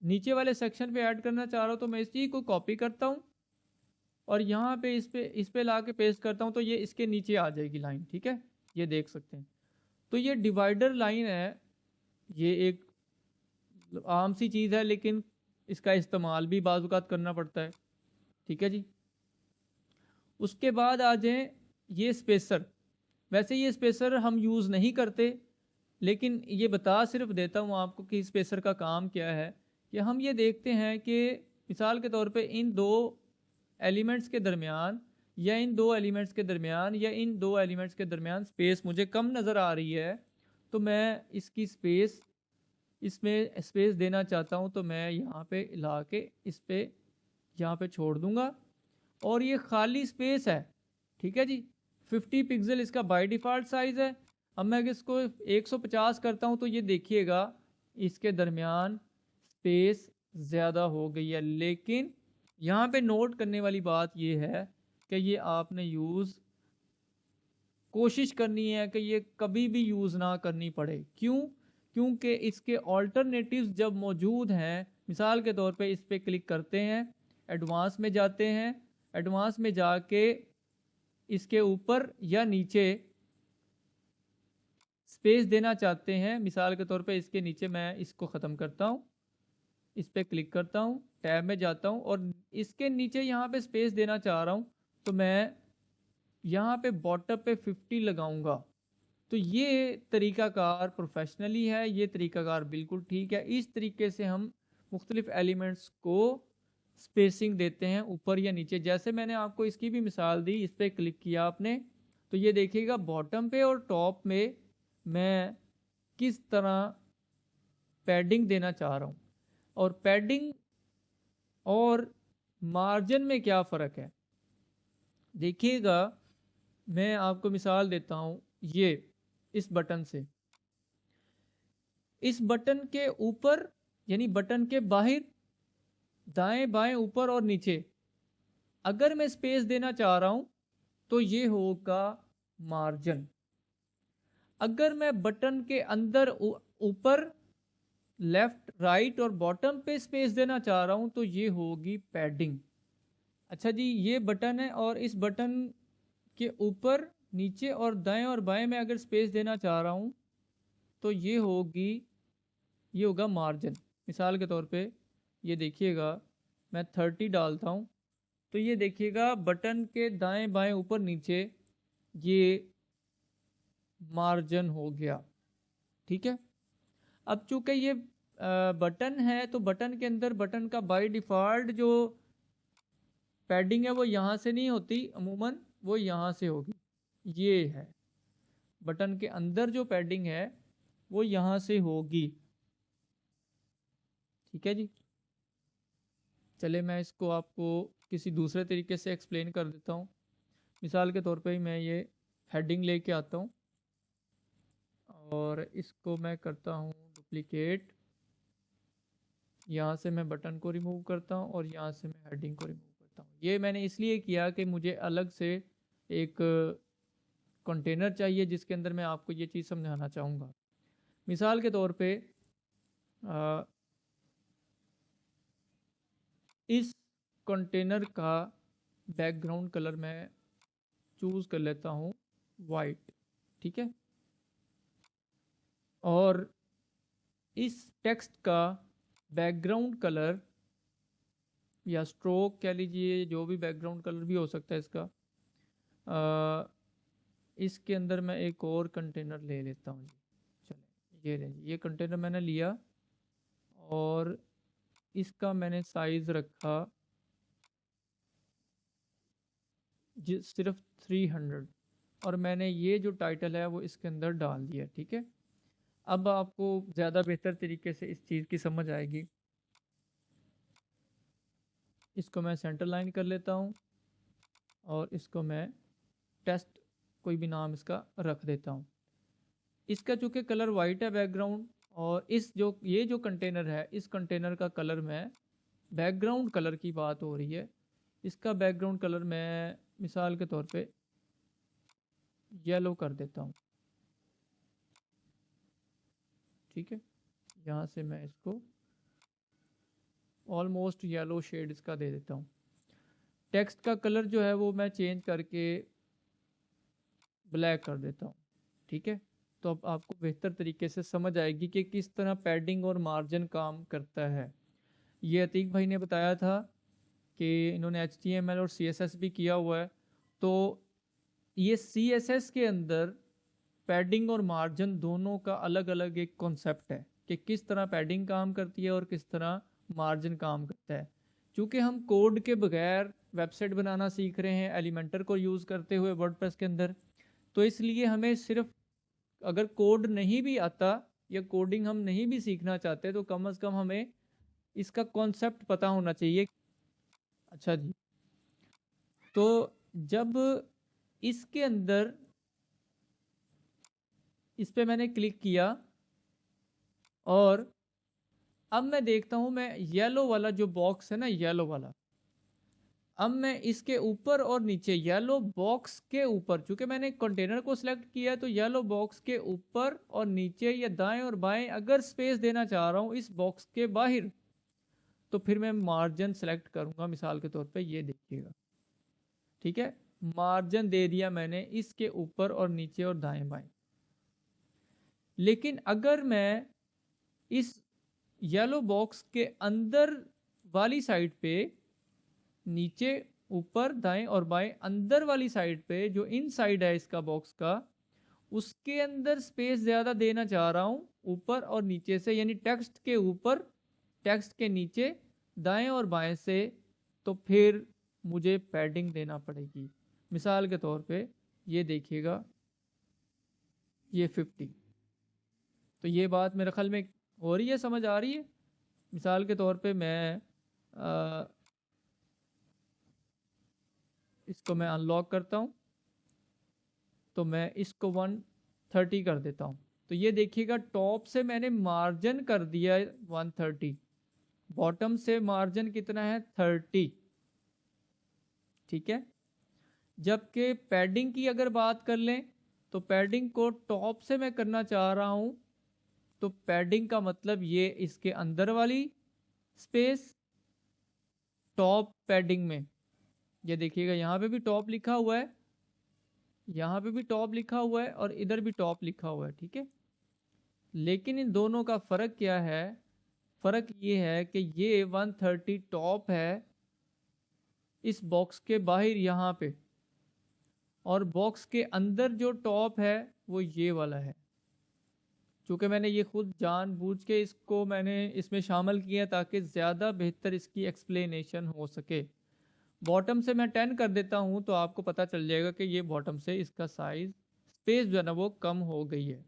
नीचे वाले सेक्शन पे ऐड करना चाह रहा हूँ, तो मैं इसी को कॉपी करता हूँ और यहाँ पे इस पे ला के पेस्ट करता हूँ, तो ये इसके नीचे आ जाएगी लाइन, ठीक है। ये देख सकते हैं। तो ये डिवाइडर लाइन है, ये एक आम सी चीज़ है लेकिन इसका इस्तेमाल भी बाज़ औक़ात करना पड़ता है, ठीक है जी। उसके बाद आ जाए ये स्पेसर। वैसे ये स्पेसर हम यूज़ नहीं करते, लेकिन ये बता सिर्फ देता हूँ आपको कि स्पेसर का काम क्या है। कि हम ये देखते हैं कि मिसाल के तौर पे इन दो एलिमेंट्स के दरमियान या इन दो एलिमेंट्स के दरमियान या इन दो एलिमेंट्स के दरमियान स्पेस मुझे कम नज़र आ रही है, तो मैं इसकी स्पेस, इसमें स्पेस देना चाहता हूँ, तो मैं यहाँ पे ला के इस पे यहाँ पे छोड़ दूँगा और ये खाली स्पेस है, ठीक है जी। 50 पिक्सल इसका बाय डिफ़ॉल्ट साइज़ है। अब मैं इसको 150 करता हूँ, तो ये देखिएगा इसके दरमियान स्पेस ज़्यादा हो गई है। लेकिन यहाँ पे नोट करने वाली बात ये है कि ये आपने कोशिश करनी है कि ये कभी भी यूज़ ना करनी पड़े। क्यों? क्योंकि इसके ऑल्टरनेटिव्स जब मौजूद हैं, मिसाल के तौर पे इस पर क्लिक करते हैं, एडवांस में जाते हैं, एडवांस में जाके इसके ऊपर या नीचे स्पेस देना चाहते हैं। मिसाल के तौर पे इसके नीचे मैं इसको ख़त्म करता हूँ, इस पर क्लिक करता हूँ, टैब में जाता हूँ और इसके नीचे यहाँ पे स्पेस देना चाह रहा हूँ, तो मैं यहाँ पे बॉटम पे 50 लगाऊंगा, तो ये तरीकाकार प्रोफेशनली है, ये तरीकाकार बिल्कुल ठीक है। इस तरीके से हम मुख्तलिफ एलिमेंट्स को स्पेसिंग देते हैं ऊपर या नीचे। जैसे मैंने आपको इसकी भी मिसाल दी, इस पर क्लिक किया आपने तो ये देखिएगा बॉटम पे और टॉप में मैं किस तरह पैडिंग देना चाह रहा हूँ, और पैडिंग और मार्जिन में क्या फ़र्क है देखिएगा। मैं आपको मिसाल देता हूँ, ये इस बटन से, इस बटन के ऊपर यानी बटन के बाहर दाएं बाएं ऊपर और नीचे अगर मैं स्पेस देना चाह रहा हूं तो ये होगा मार्जिन। अगर मैं बटन के अंदर ऊपर लेफ्ट राइट और बॉटम पे स्पेस देना चाह रहा हूं तो ये होगी पैडिंग। अच्छा जी, ये बटन है और इस बटन के ऊपर नीचे और दाएं और बाएं में अगर स्पेस देना चाह रहा हूं तो ये होगा मार्जिन। मिसाल के तौर पे ये देखिएगा, मैं 30 डालता हूं तो ये देखिएगा बटन के दाएं बाएं ऊपर नीचे ये मार्जिन हो गया। ठीक है, अब चूंकि ये बटन है तो बटन के अंदर बटन का बाय डिफ़ॉल्ट जो पैडिंग है वो यहाँ से नहीं होती, अमूमन वो यहाँ से होगी। ये है बटन के अंदर जो पैडिंग है वो यहाँ से होगी। ठीक है जी, चले मैं इसको आपको किसी दूसरे तरीके से एक्सप्लेन कर देता हूँ। मिसाल के तौर पे ही मैं ये हेडिंग लेके आता हूँ और इसको मैं करता हूँ डुप्लीकेट। यहाँ से मैं बटन को रिमूव करता हूँ और यहाँ से मैं हेडिंग को रिमूव करता हूँ। ये मैंने इसलिए किया कि मुझे अलग से एक कंटेनर चाहिए जिसके अंदर मैं आपको ये चीज़ समझाना चाहूँगा। मिसाल के तौर पे इस कंटेनर का बैकग्राउंड कलर मैं चूज़ कर लेता हूँ वाइट। ठीक है, और इस टेक्स्ट का बैकग्राउंड कलर या स्ट्रोक कह लीजिए, जो भी बैकग्राउंड कलर भी हो सकता है इसका, इसके अंदर मैं एक और कंटेनर ले लेता हूँ। चले ये कंटेनर मैंने लिया और इसका मैंने साइज़ रखा सिर्फ 300 और मैंने ये जो टाइटल है वो इसके अंदर डाल दिया। ठीक है, अब आपको ज़्यादा बेहतर तरीके से इस चीज़ की समझ आएगी। इसको मैं सेंटर लाइन कर लेता हूँ और इसको मैं टेस्ट कोई भी नाम इसका रख देता हूँ। इसका चूँकि कलर वाइट है बैकग्राउंड, और ये जो कंटेनर है इस कंटेनर का कलर मैं बैकग्राउंड कलर की बात हो रही है, इसका बैकग्राउंड कलर मैं मिसाल के तौर पे येलो कर देता हूँ। ठीक है, यहाँ से मैं इसको ऑलमोस्ट येलो शेड इसका दे देता हूँ। टेक्स्ट का कलर जो है वो मैं चेंज करके ब्लैक कर देता हूँ। ठीक है, तो अब आपको बेहतर तरीके से समझ आएगी कि किस तरह पैडिंग और मार्जिन काम करता है। ये अतीक भाई ने बताया था कि इन्होंने HTML और CSS भी किया हुआ है, तो ये CSS के अंदर पैडिंग और मार्जिन दोनों का अलग अलग एक कॉन्सेप्ट है कि किस तरह पैडिंग काम करती है और किस तरह मार्जिन काम करता है। चूँकि हम कोड के बगैर वेबसाइट बनाना सीख रहे हैं एलिमेंटर को यूज़ करते हुए वर्डप्रेस के अंदर, तो इसलिए हमें सिर्फ अगर कोड नहीं भी आता या कोडिंग हम नहीं भी सीखना चाहते तो कम से कम हमें इसका कॉन्सेप्ट पता होना चाहिए। अच्छा जी, तो जब इसके अंदर इस पे मैंने क्लिक किया और अब मैं देखता हूँ, मैं येलो वाला जो बॉक्स है ना, येलो वाला, अब मैं इसके ऊपर और नीचे येलो बॉक्स के ऊपर, चूंकि मैंने कंटेनर को सिलेक्ट किया तो येलो बॉक्स के ऊपर और नीचे या दाएं और बाएं अगर स्पेस देना चाह रहा हूँ इस बॉक्स के बाहर तो फिर मैं मार्जिन सेलेक्ट करूंगा। मिसाल के तौर पे ये देखिएगा। ठीक है, मार्जिन दे दिया मैंने इसके ऊपर और नीचे और दाएं बाएं। लेकिन अगर मैं इस येलो बॉक्स के अंदर वाली साइड पे, नीचे ऊपर दाएं और बाएं अंदर वाली साइड पे जो इन साइड है इसका बॉक्स का, उसके अंदर स्पेस ज़्यादा देना चाह रहा हूँ ऊपर और नीचे से, यानी टेक्स्ट के ऊपर, टेक्स्ट के नीचे, दाएं और बाएं से, तो फिर मुझे पैडिंग देना पड़ेगी। मिसाल के तौर पे ये देखिएगा, ये 50। तो ये बात मेरे ख्याल में हो रही है, समझ आ रही है। मिसाल के तौर पे मैं इसको मैं अनलॉक करता हूँ, तो मैं इसको 130 कर देता हूँ। तो ये देखिएगा टॉप से मैंने मार्जिन कर दिया 130, बॉटम से मार्जिन कितना है 30, ठीक है। जबकि पैडिंग की अगर बात कर लें तो पैडिंग को टॉप से मैं करना चाह रहा हूँ, तो पैडिंग का मतलब ये इसके अंदर वाली स्पेस टॉप पैडिंग में, ये देखिएगा यहाँ पे भी टॉप लिखा हुआ है, यहाँ पे भी टॉप लिखा हुआ है और इधर भी टॉप लिखा हुआ है, ठीक है। लेकिन इन दोनों का फ़र्क क्या है? फ़र्क ये है कि ये 130 टॉप है इस बॉक्स के बाहर यहाँ पे, और बॉक्स के अंदर जो टॉप है वो ये वाला है। चूँकि मैंने ये खुद जानबूझ के इसको मैंने इसमें शामिल किया ताकि ज़्यादा बेहतर इसकी एक्सप्लेनेशन हो सके। बॉटम से मैं 10 कर देता हूँ तो आपको पता चल जाएगा कि ये बॉटम से इसका साइज़, स्पेस जो है ना वो कम हो गई है।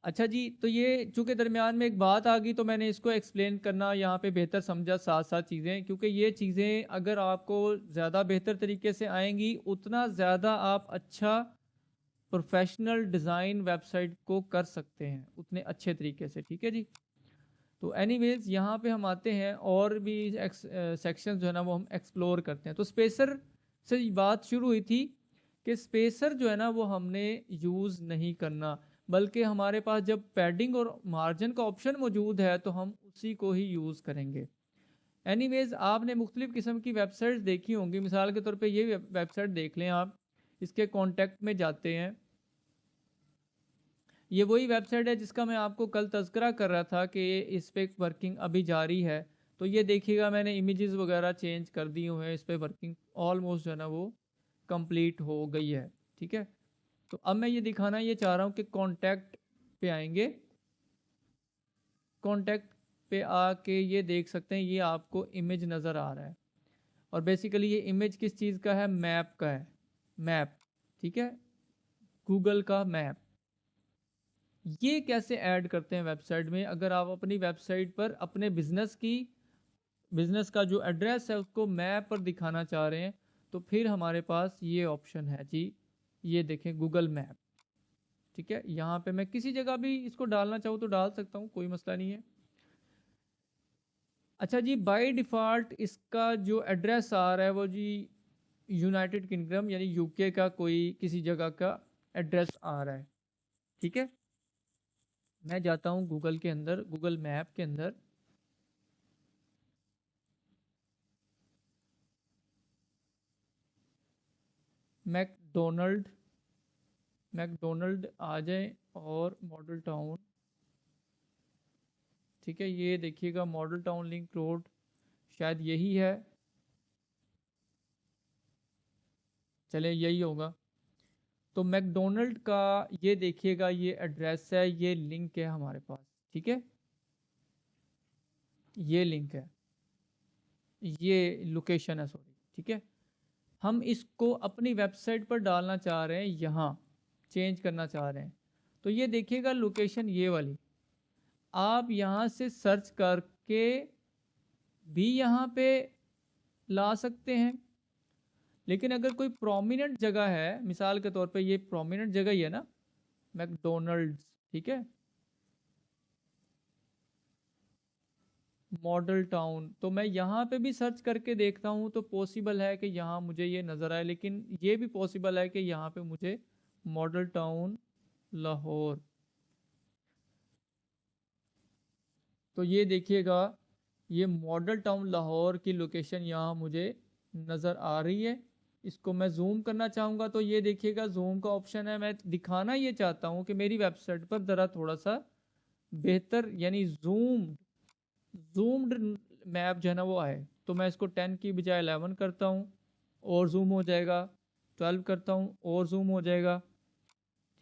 अच्छा जी, तो ये चूँकि दरमियान में एक बात आ गई तो मैंने इसको एक्सप्लेन करना यहाँ पे बेहतर समझा साथ साथ चीज़ें, क्योंकि ये चीज़ें अगर आपको ज़्यादा बेहतर तरीके से आएंगी उतना ज़्यादा आप अच्छा प्रोफेशनल डिज़ाइन वेबसाइट को कर सकते हैं उतने अच्छे तरीके से, ठीक है जी। तो एनीवेज यहाँ पे हम आते हैं और भी सेक्शन जो है ना वो हम एक्सप्लोर करते हैं। तो स्पेसर से बात शुरू हुई थी कि स्पेसर जो है ना वो हमने यूज़ नहीं करना, बल्कि हमारे पास जब पैडिंग और मार्जिन का ऑप्शन मौजूद है तो हम उसी को ही यूज़ करेंगे। एनीवेज आपने मुख्तलिफ़ किस्म की वेबसाइट्स देखी होंगी। मिसाल के तौर पे ये वेबसाइट देख लें आप, इसके कॉन्टेक्ट में जाते हैं, ये वही वेबसाइट है जिसका मैं आपको कल तज़किरा कर रहा था कि इस पर वर्किंग अभी जारी है। तो ये देखिएगा मैंने इमेजेस वगैरह चेंज कर दी हुए हैं, इस पर वर्किंग ऑलमोस्ट जो है ना वो कंप्लीट हो गई है, ठीक है। तो अब मैं ये दिखाना ये चाह रहा हूँ कि कॉन्टैक्ट पे आएंगे, कॉन्टैक्ट पे आके ये देख सकते हैं ये आपको इमेज नज़र आ रहा है, और बेसिकली ये इमेज किस चीज़ का है? मैप का है, मैप, ठीक है, गूगल का मैप। ये कैसे ऐड करते हैं वेबसाइट में? अगर आप अपनी वेबसाइट पर अपने बिज़नेस का जो एड्रेस है उसको मैप पर दिखाना चाह रहे हैं तो फिर हमारे पास ये ऑप्शन है जी, ये देखें गूगल मैप, ठीक है। यहाँ पे मैं किसी जगह भी इसको डालना चाहूँ तो डाल सकता हूँ, कोई मसला नहीं है। अच्छा जी, बाय डिफ़ॉल्ट इसका जो एड्रेस आ रहा है वो जी यूनाइटेड किंगडम यानी यूके का कोई किसी जगह का एड्रेस आ रहा है, ठीक है। मैं जाता हूँ गूगल के अंदर, गूगल मैप के अंदर, मैकडोनल्ड आ जाए और मॉडल टाउन, ठीक है। ये देखिएगा मॉडल टाउन लिंक रोड, शायद यही है, चले यही होगा। तो मैकडोनल्ड का ये देखिएगा ये एड्रेस है, ये लिंक है हमारे पास, ठीक है, ये लिंक है, ये लोकेशन है, सॉरी, ठीक है। हम इसको अपनी वेबसाइट पर डालना चाह रहे हैं, यहाँ चेंज करना चाह रहे हैं, तो ये देखिएगा लोकेशन ये वाली, आप यहाँ से सर्च करके भी यहाँ पे ला सकते हैं। लेकिन अगर कोई प्रोमिनेंट जगह है, मिसाल के तौर पे ये प्रोमिनेंट जगह ही है ना मैकडोनल्ड्स, ठीक है, मॉडल टाउन, तो मैं यहाँ पे भी सर्च करके देखता हूँ तो पॉसिबल है कि यहाँ मुझे ये नज़र आए, लेकिन ये भी पॉसिबल है कि यहाँ पे मुझे मॉडल टाउन लाहौर, तो ये देखिएगा ये मॉडल टाउन लाहौर की लोकेशन यहाँ मुझे नज़र आ रही है। इसको मैं जूम करना चाहूँगा तो ये देखिएगा जूम का ऑप्शन है। मैं दिखाना ये चाहता हूँ कि मेरी वेबसाइट पर ज़रा थोड़ा सा बेहतर यानी जूम्ड मैप जो है ना वो आए, तो मैं इसको 10 की बजाय 11 करता हूँ और जूम हो जाएगा, 12 करता हूँ और जूम हो जाएगा,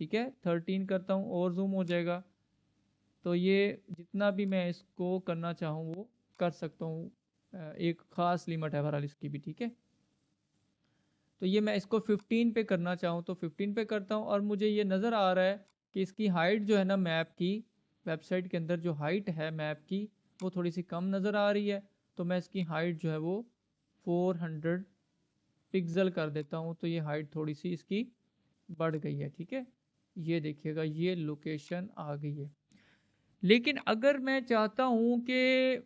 ठीक है 13 करता हूँ और जूम हो जाएगा। तो ये जितना भी मैं इसको करना चाहूँ वो कर सकता हूँ, एक ख़ास लिमिट है बहरहाल इसकी भी, ठीक है। तो ये मैं इसको 15 पे करना चाहूँ तो 15 पे करता हूँ, और मुझे ये नज़र आ रहा है कि इसकी हाइट जो है ना मैप की, वेबसाइट के अंदर जो हाइट है मैप की वो थोड़ी सी कम नज़र आ रही है। तो मैं इसकी हाइट जो है वो 400 पिक्सल कर देता हूँ, तो ये हाइट थोड़ी सी इसकी बढ़ गई है, ठीक है। ये देखिएगा ये लोकेशन आ गई है। लेकिन अगर मैं चाहता हूँ कि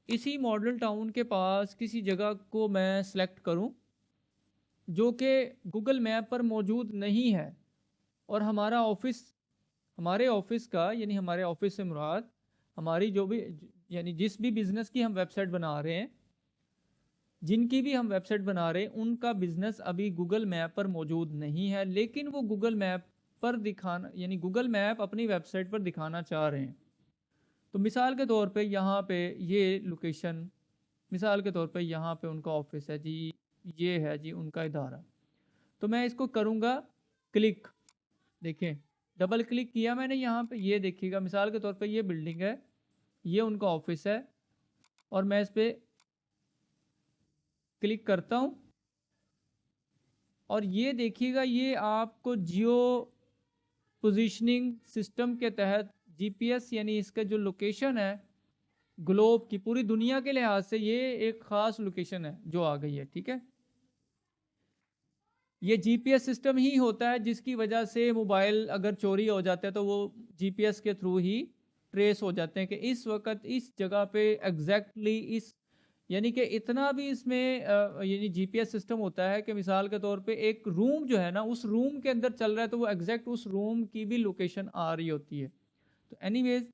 इसी मॉडल टाउन के पास किसी जगह को मैं सेलेक्ट करूँ जो कि गूगल मैप पर मौजूद नहीं है, और हमारे ऑफिस का, यानी हमारे ऑफिस से मुराद हमारी जो भी, यानी जिस भी बिज़नेस की हम वेबसाइट बना रहे हैं, जिनकी भी हम वेबसाइट बना रहे हैं, उनका बिज़नेस अभी गूगल मैप पर मौजूद नहीं है, लेकिन वो गूगल मैप पर दिखाना, यानी गूगल मैप अपनी वेबसाइट पर दिखाना चाह रहे हैं। तो मिसाल के तौर पे यहाँ पे ये लोकेशन, मिसाल के तौर पे यहाँ पे उनका ऑफिस है जी, ये है जी उनका इदारा। तो मैं इसको करूँगा क्लिक, देखें डबल क्लिक किया मैंने यहाँ पे, ये देखिएगा मिसाल के तौर पे ये बिल्डिंग है, ये उनका ऑफिस है, और मैं इस पर क्लिक करता हूँ, और ये देखिएगा ये आपको जियो पोजीशनिंग सिस्टम के तहत जीपीएस, यानी इसका जो लोकेशन है ग्लोब की, पूरी दुनिया के लिहाज से ये एक ख़ास लोकेशन है जो आ गई है, ठीक है। ये जीपीएस सिस्टम ही होता है जिसकी वजह से मोबाइल अगर चोरी हो जाता है तो वो जीपीएस के थ्रू ही ट्रेस हो जाते हैं कि इस वक्त इस जगह पे एग्जैक्टली इस, यानी कि इतना भी इसमें यानी जीपीएस सिस्टम होता है कि मिसाल के तौर पे एक रूम जो है ना, उस रूम के अंदर चल रहा है तो वो एग्जैक्ट उस रूम की भी लोकेशन आ रही होती है। तो एनीवेज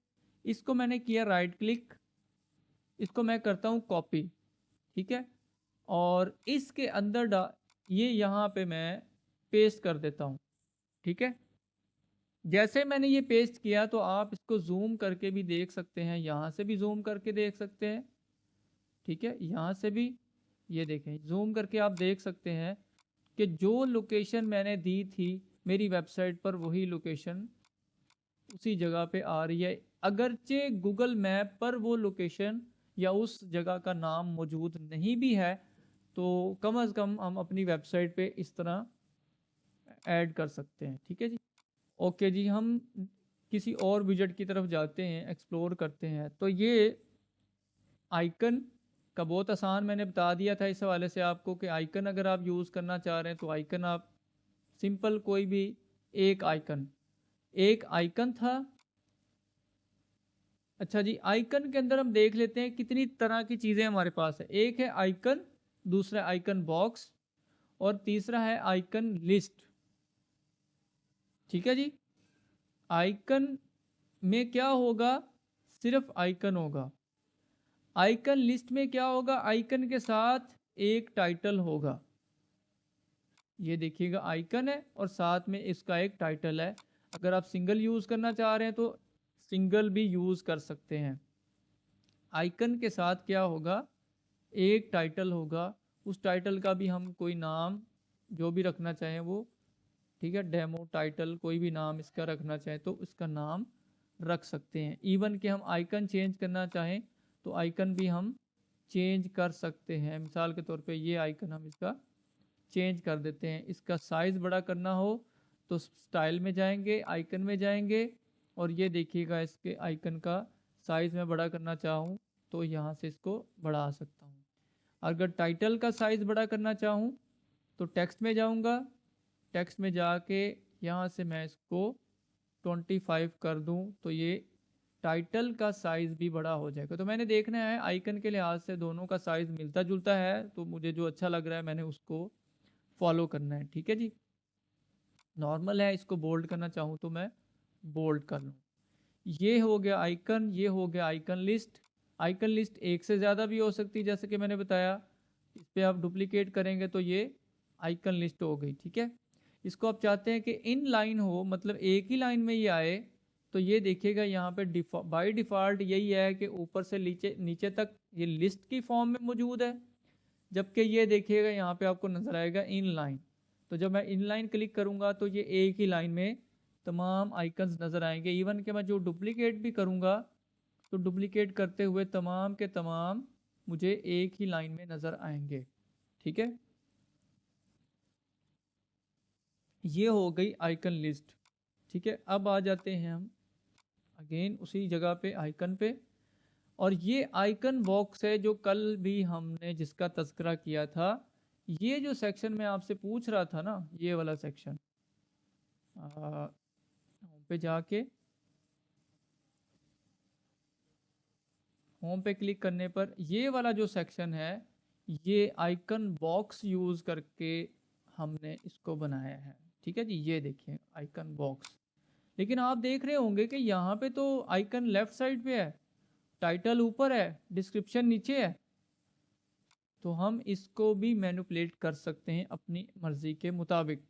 इसको मैंने किया राइट क्लिक, इसको मैं करता हूँ कॉपी, ठीक है, और इसके अंदर ये यहाँ पे मैं पेस्ट कर देता हूँ, ठीक है। जैसे मैंने ये पेस्ट किया तो आप इसको जूम करके भी देख सकते हैं, यहाँ से भी जूम करके देख सकते हैं, ठीक है, यहाँ से भी, ये देखें जूम करके आप देख सकते हैं कि जो लोकेशन मैंने दी थी मेरी वेबसाइट पर वही लोकेशन उसी जगह पे आ रही है, अगरचे गूगल मैप पर वो लोकेशन या उस जगह का नाम मौजूद नहीं भी है, तो कम अज़ कम हम अपनी वेबसाइट पे इस तरह ऐड कर सकते हैं, ठीक है जी। ओके जी, हम किसी और विजेट की तरफ जाते हैं, एक्सप्लोर करते हैं। तो ये आइकन का बहुत आसान मैंने बता दिया था इस हवाले से आपको कि आइकन अगर आप यूज़ करना चाह रहे हैं तो आइकन आप सिंपल कोई भी एक आइकन था। अच्छा जी, आइकन के अंदर हम देख लेते हैं कितनी तरह की चीज़ें हमारे पास है। एक है आइकन, दूसरा आइकन बॉक्स, और तीसरा है आइकन लिस्ट, ठीक है जी। आइकन में क्या होगा, सिर्फ आइकन होगा। आइकन लिस्ट में क्या होगा, आइकन के साथ एक टाइटल होगा। ये देखिएगा आइकन है और साथ में इसका एक टाइटल है। अगर आप सिंगल यूज़ करना चाह रहे हैं तो सिंगल भी यूज़ कर सकते हैं। आइकन के साथ क्या होगा, एक टाइटल होगा, उस टाइटल का भी हम कोई नाम जो भी रखना चाहें वो, ठीक है, डेमो टाइटल कोई भी नाम इसका रखना चाहें तो इसका नाम रख सकते हैं। इवन कि हम आइकन चेंज करना चाहें तो आइकन भी हम चेंज कर सकते हैं। मिसाल के तौर पे ये आइकन हम इसका चेंज कर देते हैं। इसका साइज़ बड़ा करना हो तो स्टाइल में जाएंगे, आइकन में जाएंगे, और ये देखिएगा इसके आइकन का साइज़ मैं बड़ा करना चाहूँ तो यहाँ से इसको बढ़ा सकता हूँ। अगर टाइटल का साइज़ बड़ा करना चाहूँ तो टेक्स्ट में जाऊँगा, टेक्स्ट में जाके यहाँ से मैं इसको 25 कर दूँ तो ये टाइटल का साइज़ भी बड़ा हो जाएगा। तो मैंने देखना है आइकन के लिहाज से दोनों का साइज़ मिलता जुलता है, तो मुझे जो अच्छा लग रहा है मैंने उसको फॉलो करना है, ठीक है जी। नॉर्मल है, इसको बोल्ड करना चाहूँ तो मैं बोल्ड कर लूँ। ये हो गया आइकन, ये हो गया आइकन लिस्ट। आइकन लिस्ट एक से ज़्यादा भी हो सकती है, जैसे कि मैंने बताया। इस पर आप डुप्लीकेट करेंगे तो ये आइकन लिस्ट हो गई, ठीक है। इसको आप चाहते हैं कि इन लाइन हो, मतलब एक ही लाइन में ये आए, तो ये देखिएगा यहाँ पे बाय डिफ़ॉल्ट यही है कि ऊपर से नीचे नीचे तक ये लिस्ट की फॉर्म में मौजूद है, जबकि ये देखिएगा यहाँ पे आपको नज़र आएगा इन लाइन। तो जब मैं इन लाइन क्लिक करूँगा तो ये एक ही लाइन में तमाम आइकन्स नज़र आएंगे। इवन कि मैं जो डुप्लीकेट भी करूँगा तो डुप्लीकेट करते हुए तमाम के तमाम मुझे एक ही लाइन में नज़र आएंगे। ठीक है, ये हो गई आइकन लिस्ट। ठीक है, अब आ जाते हैं हम अगेन उसी जगह पे आइकन पे, और ये आइकन बॉक्स है जो कल भी हमने जिसका तज़किरा किया था। ये जो सेक्शन मैं आपसे पूछ रहा था ना, ये वाला सेक्शन, होम पे जाके होम पे क्लिक करने पर ये वाला जो सेक्शन है, ये आइकन बॉक्स यूज़ करके हमने इसको बनाया है। ठीक है जी, ये देखिए आइकन बॉक्स। लेकिन आप देख रहे होंगे कि यहाँ पे तो आइकन लेफ्ट साइड पे है, टाइटल ऊपर है, डिस्क्रिप्शन नीचे है। तो हम इसको भी मैनिपुलेट कर सकते हैं अपनी मर्ज़ी के मुताबिक।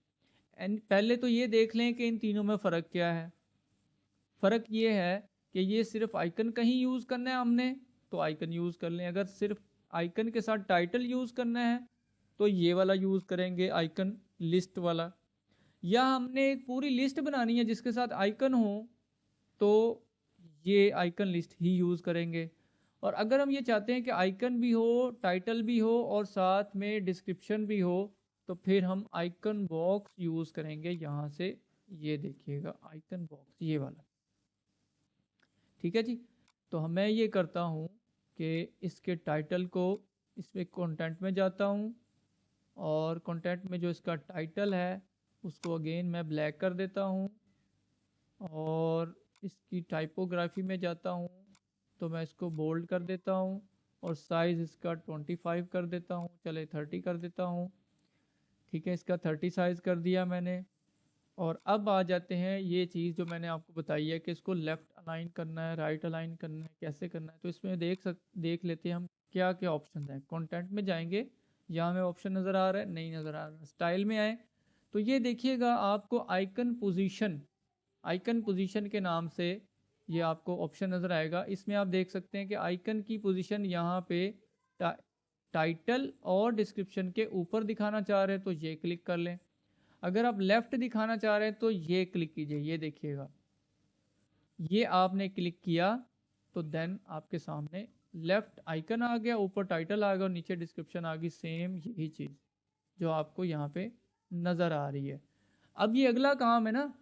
एंड पहले तो ये देख लें कि इन तीनों में फ़र्क क्या है। फ़र्क ये है कि ये सिर्फ आइकन का ही यूज़ करना है हमने, तो आइकन यूज़ कर लें। अगर सिर्फ आइकन के साथ टाइटल यूज़ करना है तो ये वाला यूज़ करेंगे, आइकन लिस्ट वाला। या हमने एक पूरी लिस्ट बनानी है जिसके साथ आइकन हो तो ये आइकन लिस्ट ही यूज़ करेंगे। और अगर हम ये चाहते हैं कि आइकन भी हो, टाइटल भी हो और साथ में डिस्क्रिप्शन भी हो, तो फिर हम आइकन बॉक्स यूज़ करेंगे। यहाँ से ये देखिएगा आइकन बॉक्स ये वाला। ठीक है जी, तो मैं ये करता हूँ कि इसके टाइटल को, इसमें कंटेंट में जाता हूँ और कंटेंट में जो इसका टाइटल है उसको अगेन मैं ब्लैक कर देता हूँ, और इसकी टाइपोग्राफी में जाता हूँ तो मैं इसको बोल्ड कर देता हूँ और साइज़ इसका 25 कर देता हूँ, चले 30 कर देता हूँ। ठीक है, इसका 30 साइज़ कर दिया मैंने। और अब आ जाते हैं ये चीज़ जो मैंने आपको बताई है कि इसको लेफ़्ट अलाइन करना है, राइट अलाइन करना है, कैसे करना है। तो इसमें देख लेते हैं हम क्या क्या ऑप्शन है। कंटेंट में जाएंगे, यहाँ हमें ऑप्शन नज़र आ रहा है, नहीं नज़र आ रहा है। स्टाइल में आए तो ये देखिएगा आपको आइकन पोजीशन के नाम से ये आपको ऑप्शन नज़र आएगा। इसमें आप देख सकते हैं कि आइकन की पोजीशन यहाँ पे टाइटल और डिस्क्रिप्शन के ऊपर दिखाना चाह रहे हैं तो ये क्लिक कर लें। अगर आप लेफ़्ट दिखाना चाह रहे हैं तो ये क्लिक कीजिए, ये देखिएगा ये आपने क्लिक किया तो देन आपके सामने लेफ़्ट आइकन आ गया, ऊपर टाइटल आ गया और नीचे डिस्क्रिप्शन आ गई। सेम यही चीज़ जो आपको यहाँ पे नज़र आ रही है। अब ये अगला काम है ना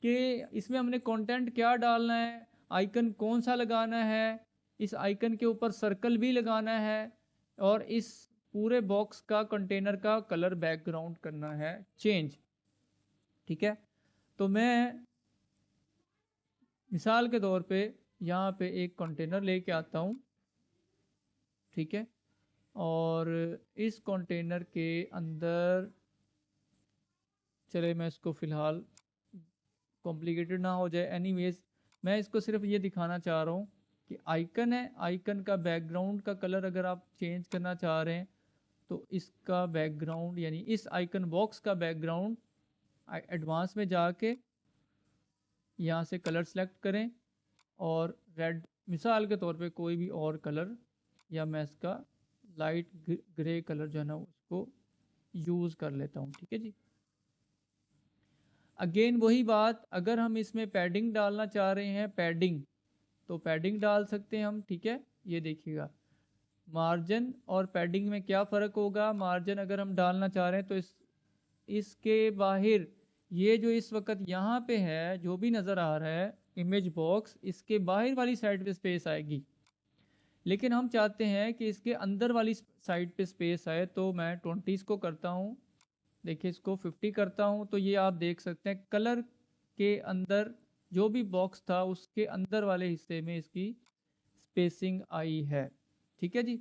कि इसमें हमने कंटेंट क्या डालना है, आइकन कौन सा लगाना है, इस आइकन के ऊपर सर्कल भी लगाना है, और इस पूरे बॉक्स का कंटेनर का कलर बैकग्राउंड करना है चेंज। ठीक है, तो मैं मिसाल के तौर पे यहाँ पे एक कंटेनर लेके आता हूँ। ठीक है, और इस कंटेनर के अंदर, चले मैं इसको फ़िलहाल कॉम्प्लिकेटेड ना हो जाए, एनीवेज मैं इसको सिर्फ ये दिखाना चाह रहा हूँ कि आइकन है, आइकन का बैकग्राउंड का कलर अगर आप चेंज करना चाह रहे हैं तो इसका बैकग्राउंड यानी इस आइकन बॉक्स का बैकग्राउंड एडवांस में जाके यहाँ से कलर सेलेक्ट करें और रेड, मिसाल के तौर पे कोई भी और कलर, या मैं इसका लाइट ग्रे कलर जो है ना उसको यूज़ कर लेता हूँ। ठीक है जी, अगेन वही बात, अगर हम इसमें पैडिंग डालना चाह रहे हैं, पैडिंग तो पैडिंग डाल सकते हैं हम। ठीक है, ये देखिएगा मार्जिन और पैडिंग में क्या फ़र्क होगा। मार्जिन अगर हम डालना चाह रहे हैं तो इसके बाहर ये जो इस वक्त यहाँ पे है जो भी नज़र आ रहा है इमेज बॉक्स, इसके बाहर वाली साइड पे स्पेस आएगी। लेकिन हम चाहते हैं कि इसके अंदर वाली साइड पे स्पेस आए, तो मैं 20 को करता हूँ। देखिए इसको 50 करता हूँ तो ये आप देख सकते हैं कलर के अंदर जो भी बॉक्स था उसके अंदर वाले हिस्से में इसकी स्पेसिंग आई है। ठीक है जी,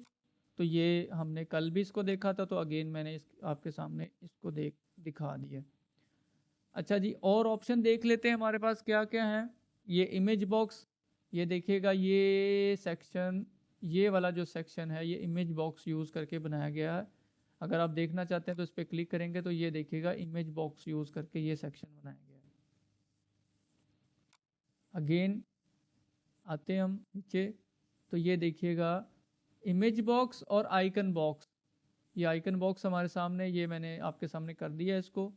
तो ये हमने कल भी इसको देखा था, तो अगेन मैंने आपके सामने इसको दिखा दिया। अच्छा जी, और ऑप्शन देख लेते हैं हमारे पास क्या क्या है। ये इमेज बॉक्स, ये देखिएगा ये सेक्शन, ये वाला जो सेक्शन है ये इमेज बॉक्स यूज़ करके बनाया गया है। अगर आप देखना चाहते हैं तो इस पर क्लिक करेंगे तो ये देखिएगा इमेज बॉक्स यूज़ करके ये सेक्शन बनाया गया है। अगेन आते हैं हम नीचे तो ये देखिएगा इमेज बॉक्स और आइकन बॉक्स, ये आइकन बॉक्स हमारे सामने, ये मैंने आपके सामने कर दिया इसको।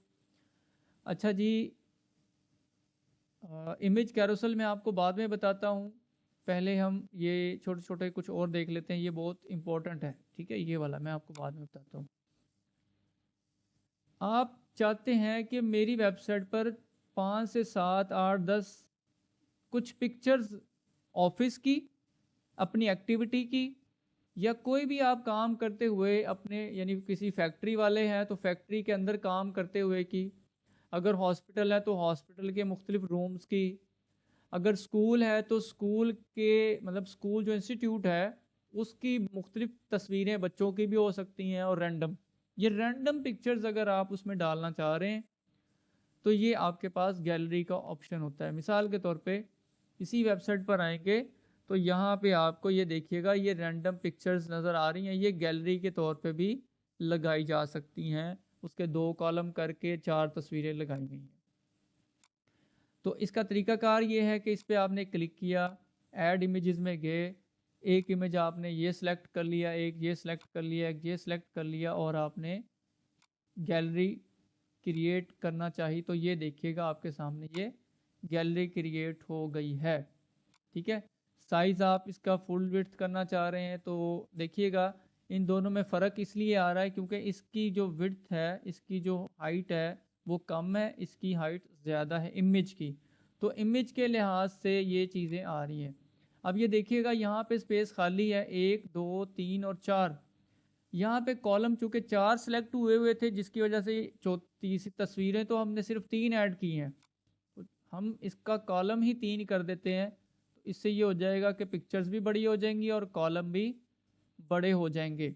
अच्छा जी, इमेज कैरोसल में आपको बाद में बताता हूँ, पहले हम ये छोटे छोटे कुछ और देख लेते हैं, ये बहुत इंपॉर्टेंट है, ठीक है। ये वाला मैं आपको बाद में बताता हूँ। आप चाहते हैं कि मेरी वेबसाइट पर 5 से 7 8 10 कुछ पिक्चर्स ऑफिस की, अपनी एक्टिविटी की, या कोई भी आप काम करते हुए अपने, यानी किसी फैक्ट्री वाले हैं तो फैक्ट्री के अंदर काम करते हुए की, अगर हॉस्पिटल है तो हॉस्पिटल के मुख्तलिफ रूम्स की, अगर स्कूल है तो स्कूल के, मतलब स्कूल जो इंस्टीट्यूट है उसकी मुख्तलिफ तस्वीरें बच्चों की भी हो सकती हैं, और रैंडम, ये रैंडम पिक्चर्स अगर आप उसमें डालना चाह रहे हैं तो ये आपके पास गैलरी का ऑप्शन होता है। मिसाल के तौर पे इसी वेबसाइट पर आएंगे तो यहाँ पे आपको ये देखिएगा, ये रैंडम पिक्चर्स नज़र आ रही हैं, ये गैलरी के तौर पे भी लगाई जा सकती हैं। उसके 2 कॉलम करके 4 तस्वीरें लगाई गई हैं। तो इसका तरीकाकार ये है कि इस पर आपने क्लिक किया, ऐड इमेजेस में गए, एक इमेज आपने ये सिलेक्ट कर लिया, एक ये सिलेक्ट कर लिया, एक ये सिलेक्ट कर लिया, और आपने गैलरी क्रिएट करना चाहिए तो ये देखिएगा आपके सामने ये गैलरी क्रिएट हो गई है, ठीक है। साइज़ आप इसका फुल विड्थ करना चाह रहे हैं तो देखिएगा इन दोनों में फ़र्क इसलिए आ रहा है क्योंकि इसकी जो विड्थ है, इसकी जो हाइट है वो कम है, इसकी हाइट ज़्यादा है इमेज की, तो इमेज के लिहाज से ये चीज़ें आ रही हैं। अब ये देखिएगा यहाँ पे स्पेस खाली है, 1 2 3 और 4, यहाँ पे कॉलम चूँकि 4 सेलेक्ट हुए हुए थे जिसकी वजह से तीसरी तस्वीरें तो हमने सिर्फ 3 ऐड की हैं, तो हम इसका कॉलम ही 3 कर देते हैं। तो इससे ये हो जाएगा कि पिक्चर्स भी बड़ी हो जाएंगी और कॉलम भी बड़े हो जाएंगे,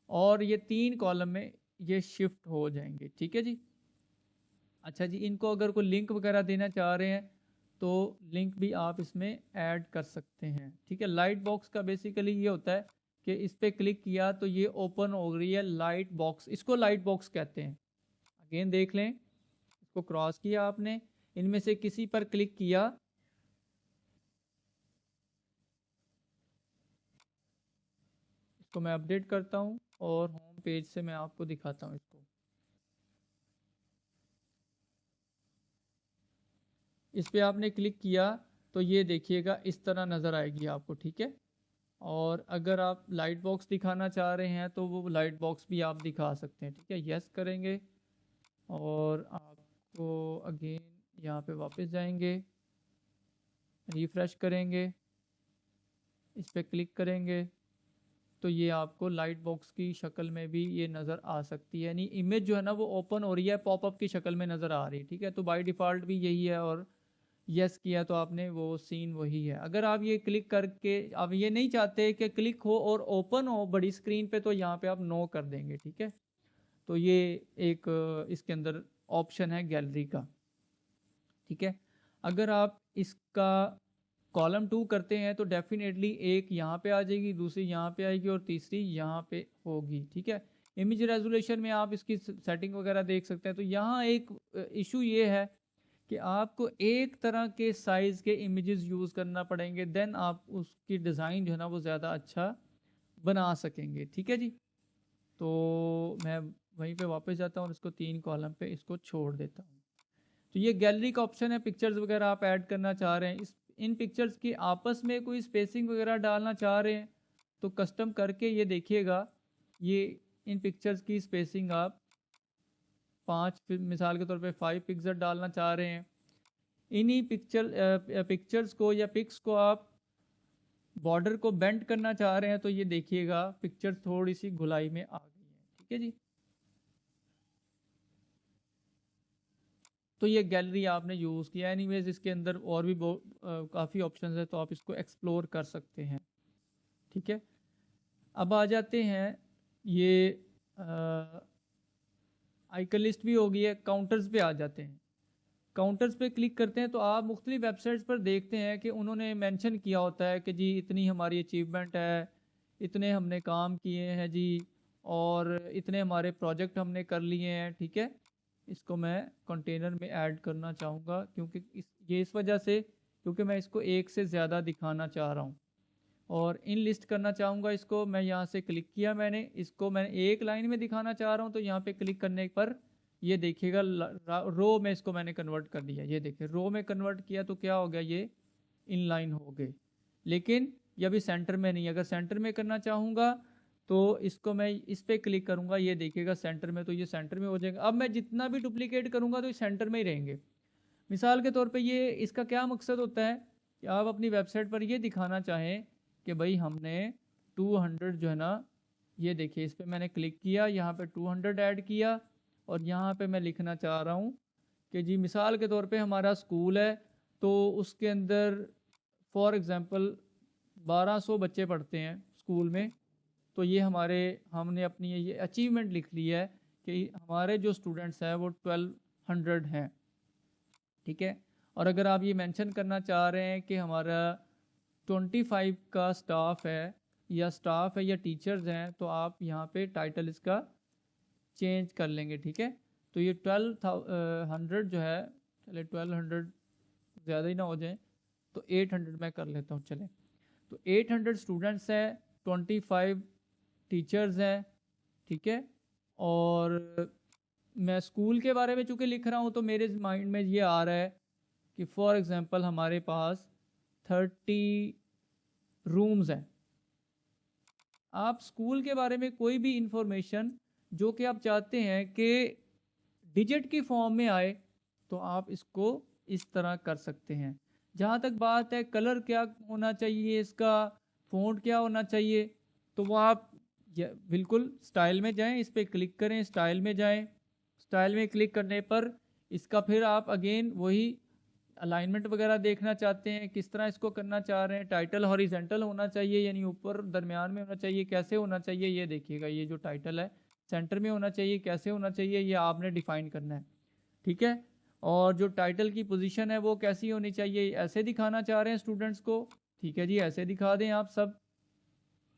और ये 3 कॉलम में ये शिफ्ट हो जाएंगे, ठीक है जी। अच्छा जी, इनको अगर कोई लिंक वगैरह देना चाह रहे हैं तो लिंक भी आप इसमें ऐड कर सकते हैं, ठीक है। लाइट बॉक्स का बेसिकली ये होता है कि इस पर क्लिक किया तो ये ओपन हो रही है लाइट बॉक्स, इसको लाइट बॉक्स कहते हैं। अगेन देख लें, इसको क्रॉस किया आपने, इनमें से किसी पर क्लिक किया, इसको मैं अपडेट करता हूँ और होम पेज से मैं आपको दिखाता हूँ इसको। इस पर आपने क्लिक किया तो ये देखिएगा इस तरह नज़र आएगी आपको, ठीक है। और अगर आप लाइट बॉक्स दिखाना चाह रहे हैं तो वो लाइट बॉक्स भी आप दिखा सकते हैं, ठीक है। यस करेंगे और आपको अगेन यहाँ पे वापस जाएंगे, रिफ़्रेश करेंगे, इस पर क्लिक करेंगे तो ये आपको लाइट बॉक्स की शक्ल में भी ये नज़र आ सकती है, यानी इमेज जो है ना वो ओपन हो रही है, पॉपअप की शक्ल में नज़र आ रही है, ठीक है। तो बाय डिफ़ॉल्ट भी यही है, और यस किया तो आपने वो सीन वही है। अगर आप ये क्लिक करके, आप ये नहीं चाहते कि क्लिक हो और ओपन हो बड़ी स्क्रीन पे, तो यहाँ पे आप नो कर देंगे, ठीक है। तो ये एक इसके अंदर ऑप्शन है गैलरी का, ठीक है। अगर आप इसका कॉलम 2 करते हैं तो डेफिनेटली एक यहाँ पे आ जाएगी, दूसरी यहाँ पे आएगी और तीसरी यहाँ पे होगी, ठीक है। इमेज रेजोल्यूशन में आप इसकी सेटिंग वगैरह देख सकते हैं। तो यहाँ एक इशू ये है कि आपको एक तरह के साइज़ के इमेजेस यूज़ करना पड़ेंगे, देन आप उसकी डिज़ाइन जो है ना वो ज़्यादा अच्छा बना सकेंगे, ठीक है जी। तो मैं वहीं पे वापस जाता हूँ और इसको 3 कॉलम पे इसको छोड़ देता हूँ। तो ये गैलरी का ऑप्शन है, पिक्चर्स वगैरह आप ऐड करना चाह रहे हैं, इस इन पिक्चर्स की आपस में कोई स्पेसिंग वगैरह डालना चाह रहे हैं तो कस्टम करके ये देखिएगा, ये इन पिक्चर्स की स्पेसिंग आप 5, मिसाल के तौर पे 5 पिक्सल डालना चाह रहे हैं। इन्हीं पिक्चर्स को या पिक्स को आप बॉर्डर को बेंड करना चाह रहे हैं तो ये देखिएगा पिक्चर थोड़ी सी घुलाई में आ गई है, ठीक है जी। तो ये गैलरी आपने यूज़ किया, एनीवेज इसके अंदर और भी काफ़ी ऑप्शंस है तो आप इसको एक्सप्लोर कर सकते हैं, ठीक है। अब आ जाते हैं ये आइकन लिस्ट भी हो गई है, काउंटर्स पे आ जाते हैं। काउंटर्स पे क्लिक करते हैं तो आप मुख्तलिफ वेबसाइट्स पर देखते हैं कि उन्होंने मेंशन किया होता है कि जी इतनी हमारी अचीवमेंट है, इतने हमने काम किए हैं जी, और इतने हमारे प्रोजेक्ट हमने कर लिए हैं, ठीक है। इसको मैं कंटेनर में ऐड करना चाहूँगा क्योंकि इस वजह से, क्योंकि मैं इसको एक से ज़्यादा दिखाना चाह रहा हूँ और इन लिस्ट करना चाहूँगा इसको। मैं यहाँ से क्लिक किया, मैंने इसको मैंने एक लाइन में दिखाना चाह रहा हूँ तो यहाँ पे क्लिक करने पर ये देखिएगा रो में इसको मैंने कन्वर्ट कर दिया, ये देखिए रो में कन्वर्ट किया तो क्या हो गया, ये इनलाइन हो गए। लेकिन ये अभी सेंटर में नहीं, अगर सेंटर में करना चाहूँगा तो इसको मैं इस पर क्लिक करूँगा, ये देखिएगा सेंटर में, तो ये सेंटर में हो जाएगा। अब मैं जितना भी डुप्लीकेट करूँगा तो ये सेंटर में ही रहेंगे। मिसाल के तौर पे ये इसका क्या मकसद होता है कि आप अपनी वेबसाइट पर ये दिखाना चाहें कि भाई हमने 200 जो है ना, ये देखिए इस पर मैंने क्लिक किया, यहाँ पे 200 ऐड किया और यहाँ पे मैं लिखना चाह रहा हूँ कि जी मिसाल के तौर पे हमारा स्कूल है तो उसके अंदर फॉर एग्ज़ाम्पल 1200 बच्चे पढ़ते हैं स्कूल में, तो ये हमने अपनी ये अचीवमेंट लिख ली है कि हमारे जो स्टूडेंट्स हैं वो 1200 हैं, ठीक है। और अगर आप ये मेंशन करना चाह रहे हैं कि हमारा 25 का स्टाफ है या टीचर्स हैं, तो आप यहाँ पे टाइटल इसका चेंज कर लेंगे, ठीक है। तो ये 1200 जो है, चले 1200 ज़्यादा ही ना हो जाए तो 800 मैं कर लेता हूँ, चले। तो 800 स्टूडेंट्स हैं, 25 टीचर्स हैं, ठीक है। और मैं स्कूल के बारे में चूँकि लिख रहा हूँ तो मेरे माइंड में ये आ रहा है कि फॉर एग्ज़ाम्पल हमारे पास 30 रूम्स हैं। आप स्कूल के बारे में कोई भी इंफॉर्मेशन जो कि आप चाहते हैं कि डिजिट की फॉर्म में आए तो आप इसको इस तरह कर सकते हैं। जहाँ तक बात है कलर क्या होना चाहिए, इसका फ़ॉन्ट क्या होना चाहिए, तो वो आप बिल्कुल स्टाइल में जाएं, इस पर क्लिक करें, स्टाइल में जाएं। स्टाइल में क्लिक करने पर इसका फिर आप अगेन वही अलाइनमेंट वगैरह देखना चाहते हैं, किस तरह इसको करना चाह रहे हैं। टाइटल हॉरिजेंटल होना चाहिए यानी ऊपर दरमियान में होना चाहिए, कैसे होना चाहिए ये देखिएगा। ये जो टाइटल है सेंटर में होना चाहिए, कैसे होना चाहिए ये आपने डिफाइन करना है, ठीक है। और जो टाइटल की पोजीशन है वो कैसी होनी चाहिए, ऐसे दिखाना चाह रहे हैं स्टूडेंट्स को, ठीक है जी, ऐसे दिखा दें आप सब।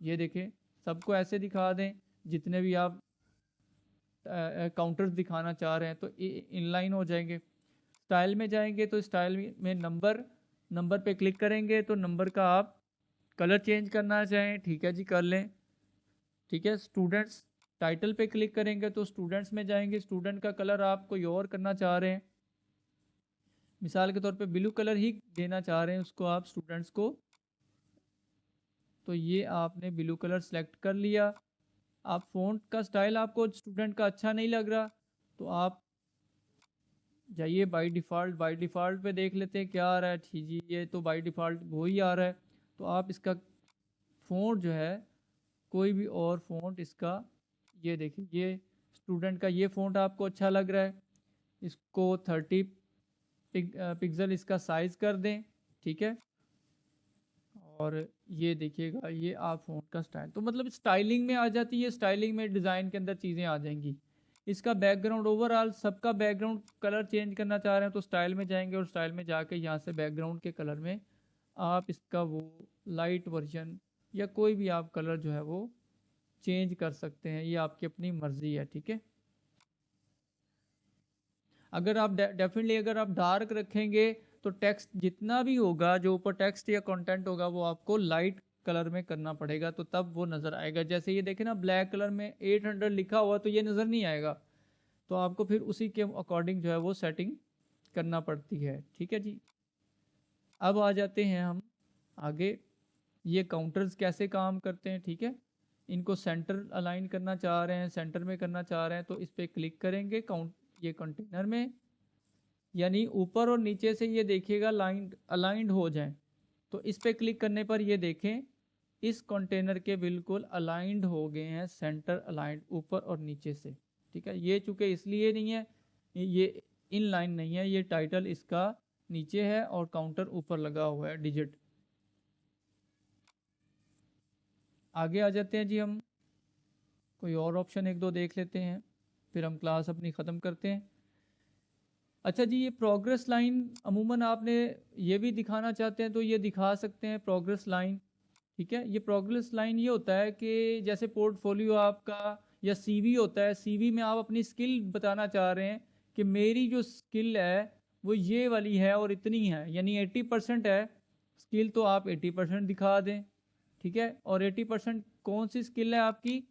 ये देखें सबको ऐसे दिखा दें, जितने भी आप काउंटर्स दिखाना चाह रहे हैं तो इनलाइन हो जाएंगे। स्टाइल में जाएंगे तो स्टाइल में नंबर पे क्लिक करेंगे तो नंबर का आप कलर चेंज करना चाहें, ठीक है जी कर लें, ठीक है। स्टूडेंट्स टाइटल पे क्लिक करेंगे तो स्टूडेंट्स में जाएंगे, स्टूडेंट का कलर आप कोई और करना चाह रहे हैं, मिसाल के तौर पे ब्लू कलर ही देना चाह रहे हैं उसको आप स्टूडेंट्स को, तो ये आपने ब्लू कलर सेलेक्ट कर लिया। आप फ़ॉन्ट का स्टाइल आपको स्टूडेंट का अच्छा नहीं लग रहा तो आप जाइए बाय डिफ़ॉल्ट पे देख लेते हैं क्या आ रहा है। ठीक जी, ये तो बाय डिफ़ॉल्ट वो ही आ रहा है। तो आप इसका फ़ॉन्ट जो है कोई भी और फ़ॉन्ट इसका, ये देखिए ये स्टूडेंट का ये फ़ॉन्ट आपको अच्छा लग रहा है, इसको 30 पिक्सल इसका साइज़ कर दें, ठीक है। और ये देखिएगा ये आप फ़ॉन्ट का स्टाइल, तो मतलब स्टाइलिंग में आ जाती है, स्टाइलिंग में डिज़ाइन के अंदर चीज़ें आ जाएंगी। इसका बैकग्राउंड ओवरऑल सबका बैकग्राउंड कलर चेंज करना चाह रहे हैं तो स्टाइल में जाएंगे और स्टाइल में जाके यहाँ से बैकग्राउंड के कलर में आप इसका वो लाइट वर्जन या कोई भी आप कलर जो है वो चेंज कर सकते हैं, ये आपकी अपनी मर्ज़ी है, ठीक है। अगर आप डेफिनेटली अगर आप डार्क रखेंगे तो टेक्स्ट जितना भी होगा, जो ऊपर टेक्स्ट या कंटेंट होगा वो आपको लाइट कलर में करना पड़ेगा तो तब वो नज़र आएगा। जैसे ये देखें ना ब्लैक कलर में 800 लिखा हुआ तो ये नज़र नहीं आएगा, तो आपको फिर उसी के अकॉर्डिंग जो है वो सेटिंग करना पड़ती है, ठीक है जी। अब आ जाते हैं हम आगे, ये काउंटर्स कैसे काम करते हैं, ठीक है। इनको सेंटर अलाइन करना चाह रहे हैं, सेंटर में करना चाह रहे हैं तो इस पर क्लिक करेंगे काउंट, ये कंटेनर में यानी ऊपर और नीचे से ये देखिएगा लाइन अलाइंड हो जाएं, तो इस पर क्लिक करने पर ये देखें इस कंटेनर के बिल्कुल अलाइंड हो गए हैं, सेंटर अलाइंड ऊपर और नीचे से, ठीक है। ये चूँकि इसलिए नहीं है, ये इन लाइन नहीं है, ये टाइटल इसका नीचे है और काउंटर ऊपर लगा हुआ है डिजिट। आगे आ जाते हैं जी, हम कोई और ऑप्शन एक दो देख लेते हैं फिर हम क्लास अपनी ख़त्म करते हैं। अच्छा जी, ये प्रोग्रेस लाइन अमूमन आपने ये भी दिखाना चाहते हैं तो ये दिखा सकते हैं प्रोग्रेस लाइन, ठीक है। ये प्रोग्रेस लाइन ये होता है कि जैसे पोर्टफोलियो आपका या सीवी होता है, सीवी में आप अपनी स्किल बताना चाह रहे हैं कि मेरी जो स्किल है वो ये वाली है और इतनी है, यानी 80% है स्किल तो आप 80% दिखा दें, ठीक है। और 80% कौन सी स्किल है आपकी,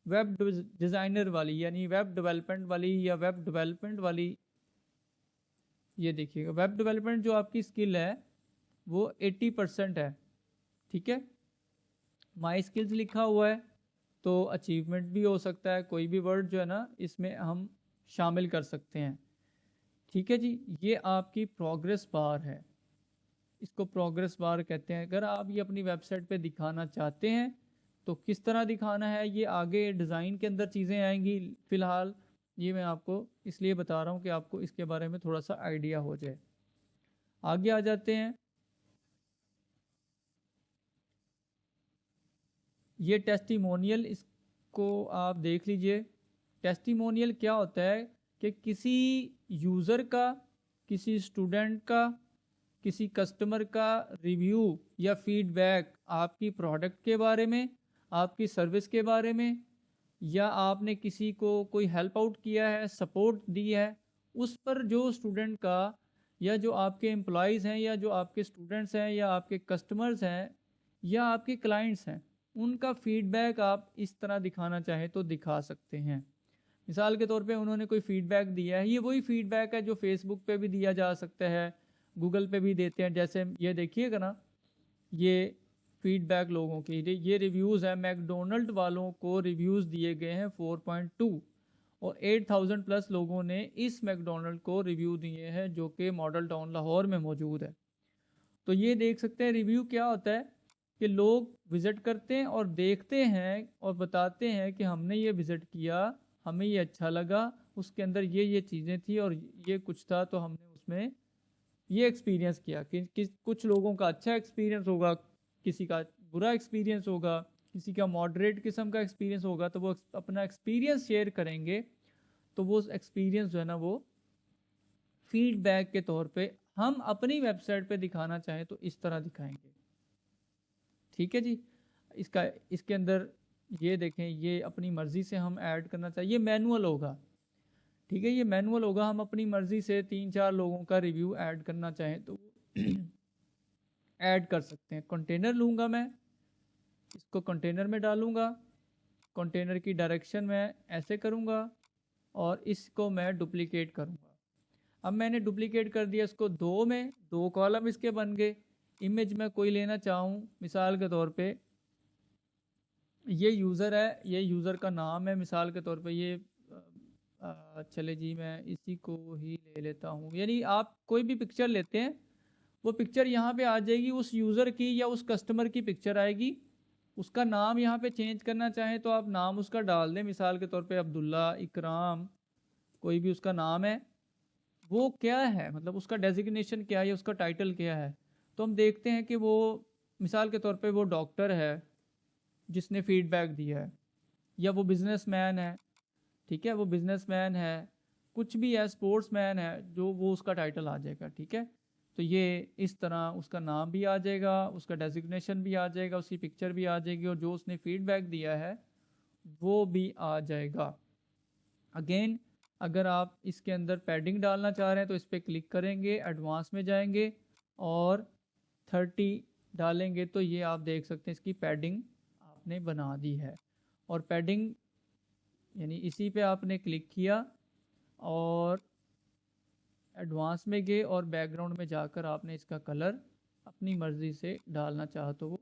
वेब डिज़ाइनर वाली यानी वेब डेवलपमेंट वाली या वेब डेवलपमेंट वाली, ये देखिएगा वेब डेवलपमेंट जो आपकी स्किल है वो 80% है, ठीक है। माई स्किल्स लिखा हुआ है तो अचीवमेंट भी हो सकता है, कोई भी वर्ड जो है ना इसमें हम शामिल कर सकते हैं, ठीक है जी। ये आपकी प्रोग्रेस बार है, इसको प्रोग्रेस बार कहते हैं। अगर आप ये अपनी वेबसाइट पे दिखाना चाहते हैं तो किस तरह दिखाना है ये आगे डिज़ाइन के अंदर चीज़ें आएंगी, फ़िलहाल ये मैं आपको इसलिए बता रहा हूँ कि आपको इसके बारे में थोड़ा सा आइडिया हो जाए। आगे आ जाते हैं, ये टेस्टिमोनियल, इसको आप देख लीजिए। टेस्टिमोनियल क्या होता है कि किसी यूज़र का, किसी स्टूडेंट का, किसी कस्टमर का रिव्यू या फीडबैक आपकी प्रोडक्ट के बारे में, आपकी सर्विस के बारे में, या आपने किसी को कोई हेल्प आउट किया है, सपोर्ट दी है, उस पर जो स्टूडेंट का या जो आपके एम्प्लॉयज़ हैं या जो आपके स्टूडेंट्स हैं या आपके कस्टमर्स हैं या आपके क्लाइंट्स हैं, उनका फीडबैक आप इस तरह दिखाना चाहें तो दिखा सकते हैं। मिसाल के तौर पे उन्होंने कोई फीडबैक दिया है, ये वही फीडबैक है जो फेसबुक पे भी दिया जा सकता है, गूगल पे भी देते हैं। जैसे ये देखिएगा ना, ये फीडबैक लोगों की, ये रिव्यूज़ हैं, मैकडोनल्ड वालों को रिव्यूज़ दिए गए हैं 4.2 और 8000 प्लस लोगों ने इस मैकडोनल्ड को रिव्यू दिए हैं जो कि मॉडल टाउन लाहौर में मौजूद है। तो ये देख सकते हैं रिव्यू क्या होता है कि लोग विज़िट करते हैं और देखते हैं और बताते हैं कि हमने ये विज़िट किया, हमें ये अच्छा लगा, उसके अंदर ये चीज़ें थी और ये कुछ था, तो हमने उसमें ये एक्सपीरियंस किया कि कुछ लोगों का अच्छा एक्सपीरियंस होगा, किसी का बुरा एक्सपीरियंस होगा, किसी का मॉडरेट किस्म का एक्सपीरियंस होगा, तो वो अपना एक्सपीरियंस शेयर करेंगे। तो वो एक्सपीरियंस जो है ना वो फीडबैक के तौर पे हम अपनी वेबसाइट पे दिखाना चाहें तो इस तरह दिखाएंगे, ठीक है जी। इसके अंदर ये देखें, ये अपनी मर्ज़ी से हम ऐड करना चाहिए, ये मैनुअल होगा, ठीक है, ये मैनुअल होगा। हम अपनी मर्ज़ी से 3-4 लोगों का रिव्यू ऐड करना चाहें तो ऐड कर सकते हैं। कंटेनर लूँगा मैं, इसको कंटेनर में डालूँगा, कंटेनर की डायरेक्शन मैं ऐसे करूँगा और इसको मैं डुप्लिकेट करूँगा। अब मैंने डुप्लिकेट कर दिया इसको 2 में, 2 कॉलम इसके बन गए। इमेज में कोई लेना चाहूँ, मिसाल के तौर पे ये यूज़र है, ये यूज़र का नाम है, मिसाल के तौर पे ये चले जी मैं इसी को ही ले लेता हूँ। यानी आप कोई भी पिक्चर लेते हैं, वो पिक्चर यहाँ पे आ जाएगी, उस यूज़र की या उस कस्टमर की पिक्चर आएगी। उसका नाम यहाँ पे चेंज करना चाहें तो आप नाम उसका डाल दें, मिसाल के तौर पे अब्दुल्ला, इकराम, कोई भी उसका नाम है। वो क्या है, मतलब उसका डेजिग्नेशन क्या है या उसका टाइटल क्या है। तो हम देखते हैं कि वो मिसाल के तौर पे वो डॉक्टर है जिसने फीडबैक दिया है, या वो बिजनेसमैन है, ठीक है, वो बिजनेसमैन है, कुछ भी है, स्पोर्ट्समैन है, जो वो उसका टाइटल आ जाएगा, ठीक है। तो ये इस तरह उसका नाम भी आ जाएगा, उसका डेजिग्नेशन भी आ जाएगा, उसकी पिक्चर भी आ जाएगी और जो उसने फीडबैक दिया है वो भी आ जाएगा। अगेन अगर आप इसके अंदर पैडिंग डालना चाह रहे हैं तो इस पर क्लिक करेंगे, एडवांस में जाएंगे और 30 डालेंगे तो ये आप देख सकते हैं इसकी पैडिंग आपने बना दी है। और पैडिंग यानी इसी पे आपने क्लिक किया और एडवांस में गए और बैकग्राउंड में जाकर आपने इसका कलर अपनी मर्ज़ी से डालना चाहो तो वो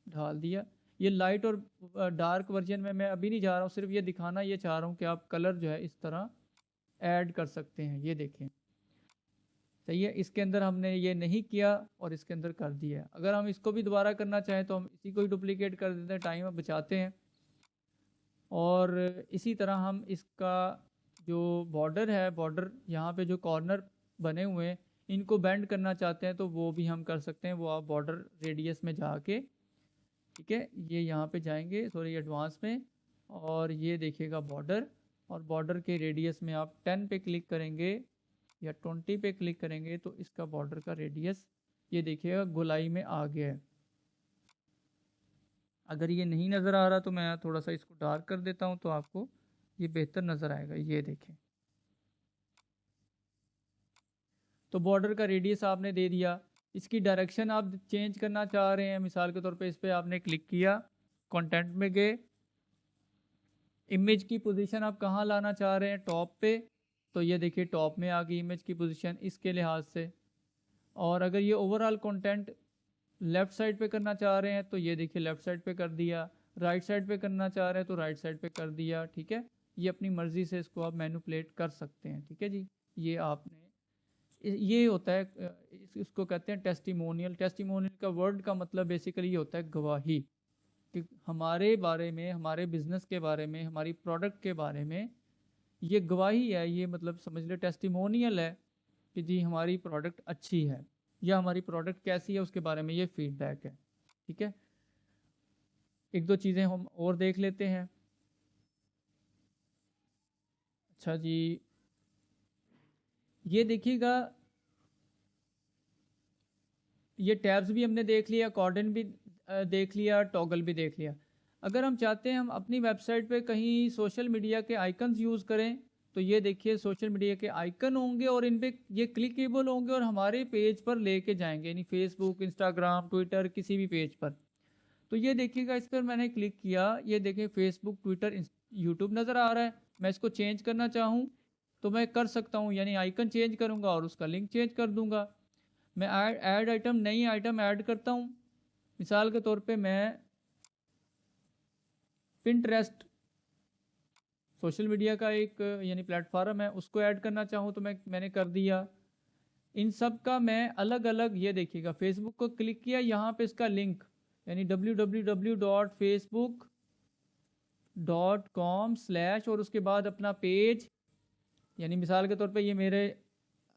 डाल दिया। ये लाइट और डार्क वर्जन में मैं अभी नहीं जा रहा हूँ, सिर्फ ये दिखाना ये चाह रहा हूँ कि आप कलर जो है इस तरह ऐड कर सकते हैं। ये देखें, सही है। इसके अंदर हमने ये नहीं किया और इसके अंदर कर दिया। अगर हम इसको भी दोबारा करना चाहें तो हम इसी को ही डुप्लीकेट कर देते हैं, टाइम बचाते हैं। और इसी तरह हम इसका जो बॉर्डर है, बॉर्डर यहाँ पे जो कॉर्नर बने हुए हैं इनको बेंड करना चाहते हैं तो वो भी हम कर सकते हैं। वो आप बॉर्डर रेडियस में जाके, ठीक है, ये यहाँ पे जाएंगे, सॉरी एडवांस में, और ये देखिएगा बॉर्डर, और बॉर्डर के रेडियस में आप 10 पे क्लिक करेंगे या 20 पे क्लिक करेंगे तो इसका बॉर्डर का रेडियस ये देखिएगा गोलाई में आ गया है। अगर ये नहीं नज़र आ रहा तो मैं थोड़ा सा इसको डार्क कर देता हूँ तो आपको ये बेहतर नज़र आएगा। ये देखें, तो बॉर्डर का रेडियस आपने दे दिया। इसकी डायरेक्शन आप चेंज करना चाह रहे हैं, मिसाल के तौर पे इस पर आपने क्लिक किया, कंटेंट में गए, इमेज की पोजीशन आप कहाँ लाना चाह रहे हैं, टॉप पे, तो ये देखिए टॉप में आ गई इमेज की पोजीशन इसके लिहाज से। और अगर ये ओवरऑल कंटेंट लेफ़्ट साइड पे करना चाह रहे हैं तो ये देखिए लेफ़्ट साइड पे कर दिया, राइट साइड पे करना चाह रहे हैं तो राइट साइड पे कर दिया। ठीक है, ये अपनी मर्ज़ी से इसको आप मैनिपुलेट कर सकते हैं। ठीक है जी, ये आपने, ये होता है, इसको कहते हैं टेस्टिमोनियल। टेस्टिमोनियल का वर्ड का मतलब बेसिकली ये होता है गवाही, कि हमारे बारे में, हमारे बिजनेस के बारे में, हमारी प्रोडक्ट के बारे में ये गवाही है। ये मतलब समझ लो टेस्टिमोनियल है कि जी हमारी प्रोडक्ट अच्छी है या हमारी प्रोडक्ट कैसी है उसके बारे में ये फीडबैक है। ठीक है, एक दो चीज़ें हम और देख लेते हैं। अच्छा जी, ये देखिएगा, ये टैब्स भी हमने देख लिया, कॉर्डन भी देख लिया, टॉगल भी देख लिया। अगर हम चाहते हैं हम अपनी वेबसाइट पे कहीं सोशल मीडिया के आइकन्स यूज़ करें तो ये देखिए सोशल मीडिया के आइकन होंगे और इन पे ये क्लिकेबल होंगे और हमारे पेज पर लेके जाएंगे, यानी फेसबुक, इंस्टाग्राम, ट्विटर, किसी भी पेज पर। तो ये देखिएगा, इस पर मैंने क्लिक किया, ये देखिए फेसबुक, ट्विटर, यूट्यूब नज़र आ रहा है। मैं इसको चेंज करना चाहूँ तो मैं कर सकता हूँ, यानी आइकन चेंज करूँगा और उसका लिंक चेंज कर दूँगा। मैं ऐड आइटम, नई आइटम ऐड करता हूँ। मिसाल के तौर पे मैं पिंटरेस्ट सोशल मीडिया का एक यानी प्लेटफॉर्म है, उसको ऐड करना चाहूँ तो मैंने कर दिया। इन सब का मैं अलग अलग, ये देखिएगा फेसबुक को क्लिक किया, यहाँ पे इसका लिंक यानी www.facebook.com/ और उसके बाद अपना पेज, यानी मिसाल के तौर पे ये मेरे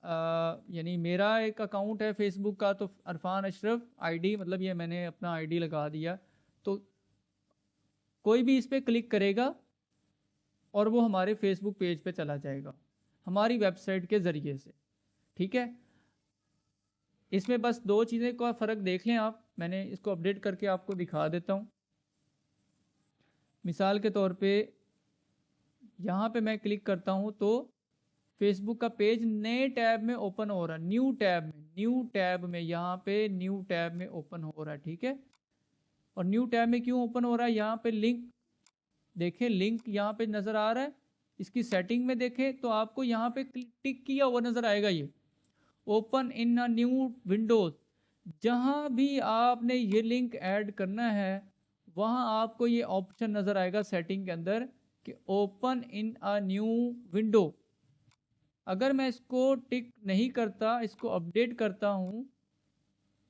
यानी मेरा एक अकाउंट है फेसबुक का, तो अरफान अशरफ आईडी, मतलब ये मैंने अपना आईडी लगा दिया। तो कोई भी इस पर क्लिक करेगा और वो हमारे फेसबुक पेज पे चला जाएगा हमारी वेबसाइट के ज़रिए से। ठीक है, इसमें बस दो चीज़ें का फ़र्क देख लें आप, मैंने इसको अपडेट करके आपको दिखा देता हूँ। मिसाल के तौर पे यहाँ पे मैं क्लिक करता हूँ तो फेसबुक का पेज नए टैब में ओपन हो रहा है, न्यू टैब में यहाँ पे न्यू टैब में ओपन हो रहा है। ठीक है, और न्यू टैब में क्यों ओपन हो रहा है, यहाँ पे लिंक देखें, लिंक यहाँ पे नज़र आ रहा है। इसकी सेटिंग में देखें तो आपको यहाँ पे टिक किया हुआ नज़र आएगा, ये open in a new Windows. जहाँ भी आपने ये लिंक ऐड करना है वहाँ आपको ये ऑप्शन नज़र आएगा सेटिंग के अंदर कि open in a new window. अगर मैं इसको टिक नहीं करता, इसको अपडेट करता हूँ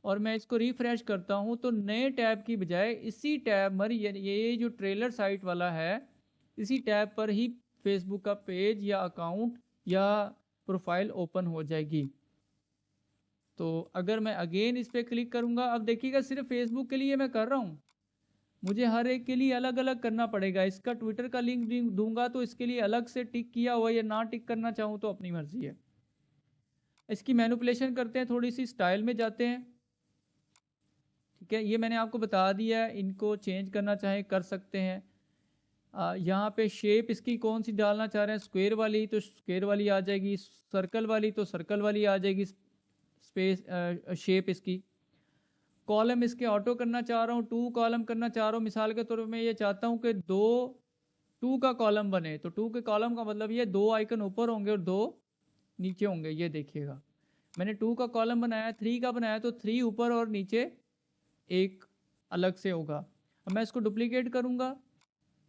और मैं इसको रिफ्रेश करता हूँ तो नए टैब की बजाय इसी टैब पर, ये जो ट्रेलर साइट वाला है, इसी टैब पर ही फेसबुक का पेज या अकाउंट या प्रोफाइल ओपन हो जाएगी। तो अगर मैं अगेन इस पर क्लिक करूँगा, अब देखिएगा सिर्फ फेसबुक के लिए मैं कर रहा हूँ, मुझे हर एक के लिए अलग अलग करना पड़ेगा। इसका ट्विटर का लिंक दूंगा तो इसके लिए अलग से टिक किया हुआ, या ना टिक करना चाहूँ तो अपनी मर्जी है। इसकी मैनिपुलेशन करते हैं, थोड़ी सी स्टाइल में जाते हैं। ठीक है, ये मैंने आपको बता दिया है, इनको चेंज करना चाहें कर सकते हैं। यहाँ पे शेप इसकी कौन सी डालना चाह रहे हैं, स्क्वायर वाली तो स्क्वायर वाली आ जाएगी, सर्कल वाली तो सर्कल वाली आ जाएगी, स्पेस शेप इसकी। कॉलम इसके ऑटो करना चाह रहा हूँ, 2 कॉलम करना चाह रहा हूँ। मिसाल के तौर पर मैं ये चाहता हूँ कि 2 का कॉलम बने, तो 2 के कॉलम का मतलब ये 2 आइकन ऊपर होंगे और 2 नीचे होंगे। ये देखिएगा मैंने 2 का कॉलम बनाया, 3 का बनाया तो 3 ऊपर और नीचे एक अलग से होगा। अब मैं इसको डुप्लीकेट करूँगा,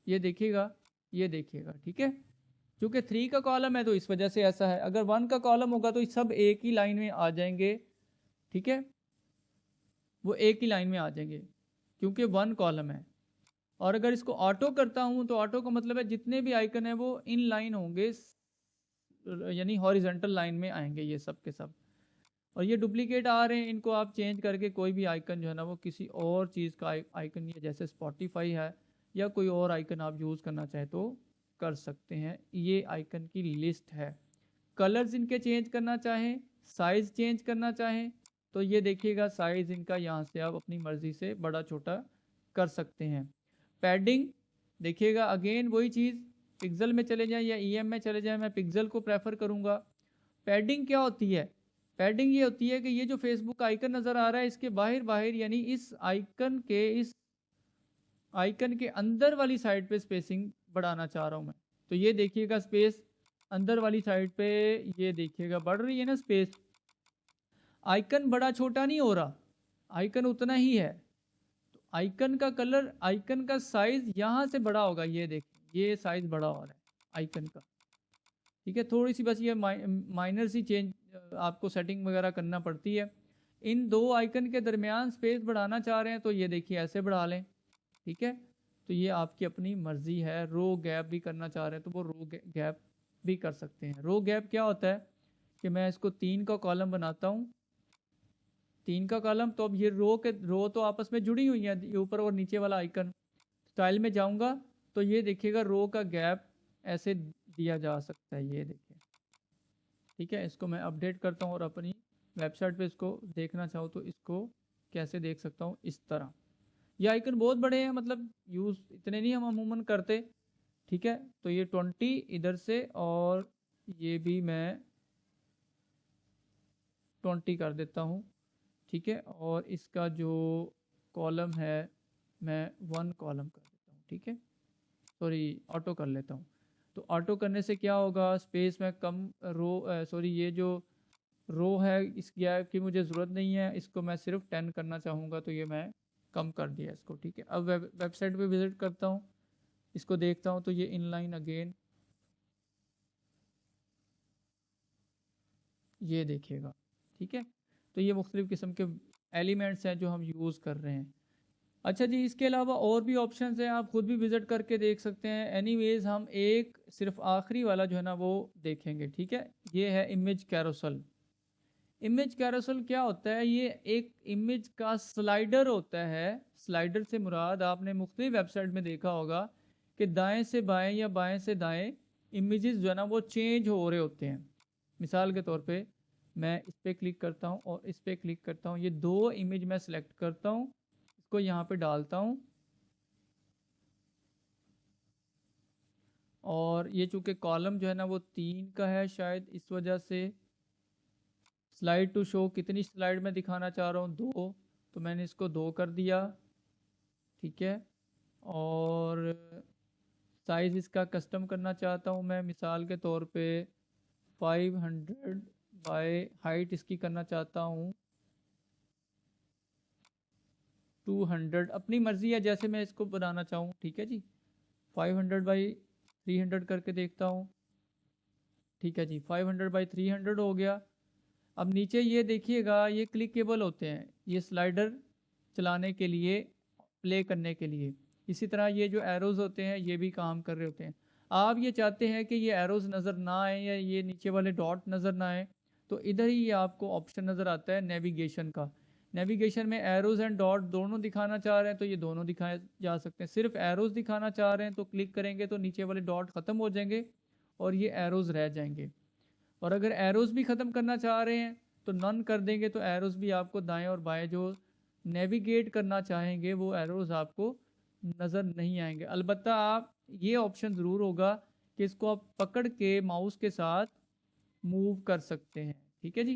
ये देखिएगा, ये देखिएगा। ठीक है, क्योंकि 3 का कॉलम है तो इस वजह से ऐसा है। अगर 1 का कॉलम होगा तो सब एक ही लाइन में आ जाएंगे। ठीक है, वो एक ही लाइन में आ जाएंगे क्योंकि 1 कॉलम है। और अगर इसको ऑटो करता हूँ तो ऑटो का मतलब है जितने भी आइकन है वो इन लाइन होंगे, यानी हॉरिजॉन्टल लाइन में आएंगे ये सब के सब। और ये डुप्लीकेट आ रहे हैं, इनको आप चेंज करके कोई भी आइकन जो है ना वो किसी और चीज़ का आइकन, ये जैसे स्पॉटिफाई है या कोई और आइकन आप यूज़ करना चाहे तो कर सकते हैं। ये आइकन की लिस्ट है। कलर्स इनके चेंज करना चाहें, साइज़ चेंज करना चाहें तो ये देखिएगा साइज़ इनका यहाँ से आप अपनी मर्ज़ी से बड़ा छोटा कर सकते हैं। पैडिंग देखिएगा, अगेन वही चीज़, पिक्सल में चले जाएं या EM में चले जाएं, मैं पिक्सल को प्रेफर करूँगा। पैडिंग क्या होती है, पैडिंग ये होती है कि ये जो फेसबुक आइकन नज़र आ रहा है इसके बाहर यानी इस आइकन के अंदर वाली साइड पे स्पेसिंग बढ़ाना चाह रहा हूँ मैं, तो ये देखिएगा स्पेस अंदर वाली साइड पे, ये देखिएगा बढ़ रही है ना स्पेस। आइकन बड़ा छोटा नहीं हो रहा, आइकन उतना ही है। तो आइकन का कलर, आइकन का साइज यहाँ से बड़ा होगा, ये देखिए ये साइज बड़ा हो रहा है आइकन का। ठीक है, थोड़ी सी बस ये माइनर सी चेंज आपको सेटिंग वगैरह करना पड़ती है। इन दो आइकन के दरमियान स्पेस बढ़ाना चाह रहे हैं तो ये देखिए ऐसे बढ़ा लें। ठीक है, तो ये आपकी अपनी मर्जी है। रो गैप भी करना चाह रहे हैं तो वो रो गैप भी कर सकते हैं। रो गैप क्या होता है कि मैं इसको 3 का कॉलम बनाता हूँ, 3 का कॉलम, तो अब ये रो तो आपस में जुड़ी हुई है, ये ऊपर और नीचे वाला आइकन। स्टाइल में जाऊंगा तो ये देखिएगा रो का गैप ऐसे दिया जा सकता है, ये देखिए। ठीक है, इसको मैं अपडेट करता हूँ और अपनी वेबसाइट पे इसको देखना चाहूँ तो इसको कैसे देख सकता हूँ, इस तरह। ये आइकन बहुत बड़े हैं, मतलब यूज़ इतने नहीं हम अमूमन करते। ठीक है, तो ये 20 इधर से, और ये भी मैं 20 कर देता हूँ। ठीक है, और इसका जो कॉलम है मैं 1 कॉलम कर देता हूँ। ठीक है, सॉरी ऑटो कर लेता हूँ। तो ऑटो करने से क्या होगा, स्पेस में कम रो, सॉरी ये जो रो है इस गैप की मुझे ज़रूरत नहीं है, इसको मैं सिर्फ 10 करना चाहूँगा तो ये मैं कम कर दिया इसको। ठीक है, अब वेबसाइट पे विज़िट करता हूँ, इसको देखता हूँ तो ये इनलाइन अगेन, ये देखिएगा। ठीक है, तो ये मुख्तलिफ़ किस्म के एलिमेंट्स हैं जो हम यूज़ कर रहे हैं। अच्छा जी, इसके अलावा और भी ऑप्शंस हैं, आप खुद भी विज़िट करके देख सकते हैं। एनीवेज हम एक सिर्फ आखिरी वाला जो है ना वो देखेंगे। ठीक है, ये है इमेज कैरोसल। इमेज कैरोसल क्या होता है, ये एक इमेज का स्लाइडर होता है। स्लाइडर से मुराद आपने मुख्तलिफ वेबसाइट में देखा होगा कि दाएं से बाएं या बाएं से दाएं इमेजेस जो है ना वो चेंज हो रहे होते हैं। मिसाल के तौर पे मैं इस पर क्लिक करता हूँ और इस पर क्लिक करता हूँ, ये दो इमेज मैं सिलेक्ट करता हूँ, इसको यहाँ पे डालता हूँ, और ये चूंकि कॉलम जो है ना वो 3 का है, शायद इस वजह से स्लाइड टू शो कितनी स्लाइड में दिखाना चाह रहा हूँ, 2, तो मैंने इसको 2 कर दिया। ठीक है, और साइज़ इसका कस्टम करना चाहता हूँ मैं, मिसाल के तौर पे 500 बाय हाइट इसकी करना चाहता हूँ 200, अपनी मर्ज़ी है जैसे मैं इसको बनाना चाहूँ। ठीक है जी, 500 बाई 300 करके देखता हूँ। ठीक है जी, 500 बाई 300 हो गया। अब नीचे ये देखिएगा ये क्लिकेबल होते हैं, ये स्लाइडर चलाने के लिए, प्ले करने के लिए। इसी तरह ये जो एरोज़ होते हैं ये भी काम कर रहे होते हैं। आप ये चाहते हैं कि ये एरोज़ नज़र ना आए या ये नीचे वाले डॉट नज़र ना आए, तो इधर ही ये आपको ऑप्शन नज़र आता है नेविगेशन का। नेविगेशन में एरोज़ एंड डॉट दोनों दिखाना चाह रहे हैं तो ये दोनों दिखाए जा सकते हैं। सिर्फ एरोज़ दिखाना चाह रहे हैं तो क्लिक करेंगे तो नीचे वाले डॉट ख़त्म हो जाएंगे और ये एरोज़ रह जाएंगे। और अगर एरोज़ भी ख़त्म करना चाह रहे हैं तो नन कर देंगे तो एरोज़ भी आपको दाएं और बाएं जो नेविगेट करना चाहेंगे वो एरोज़ आपको नज़र नहीं आएंगे। अलबत्ता आप ये ऑप्शन ज़रूर होगा कि इसको आप पकड़ के माउस के साथ मूव कर सकते हैं। ठीक है जी,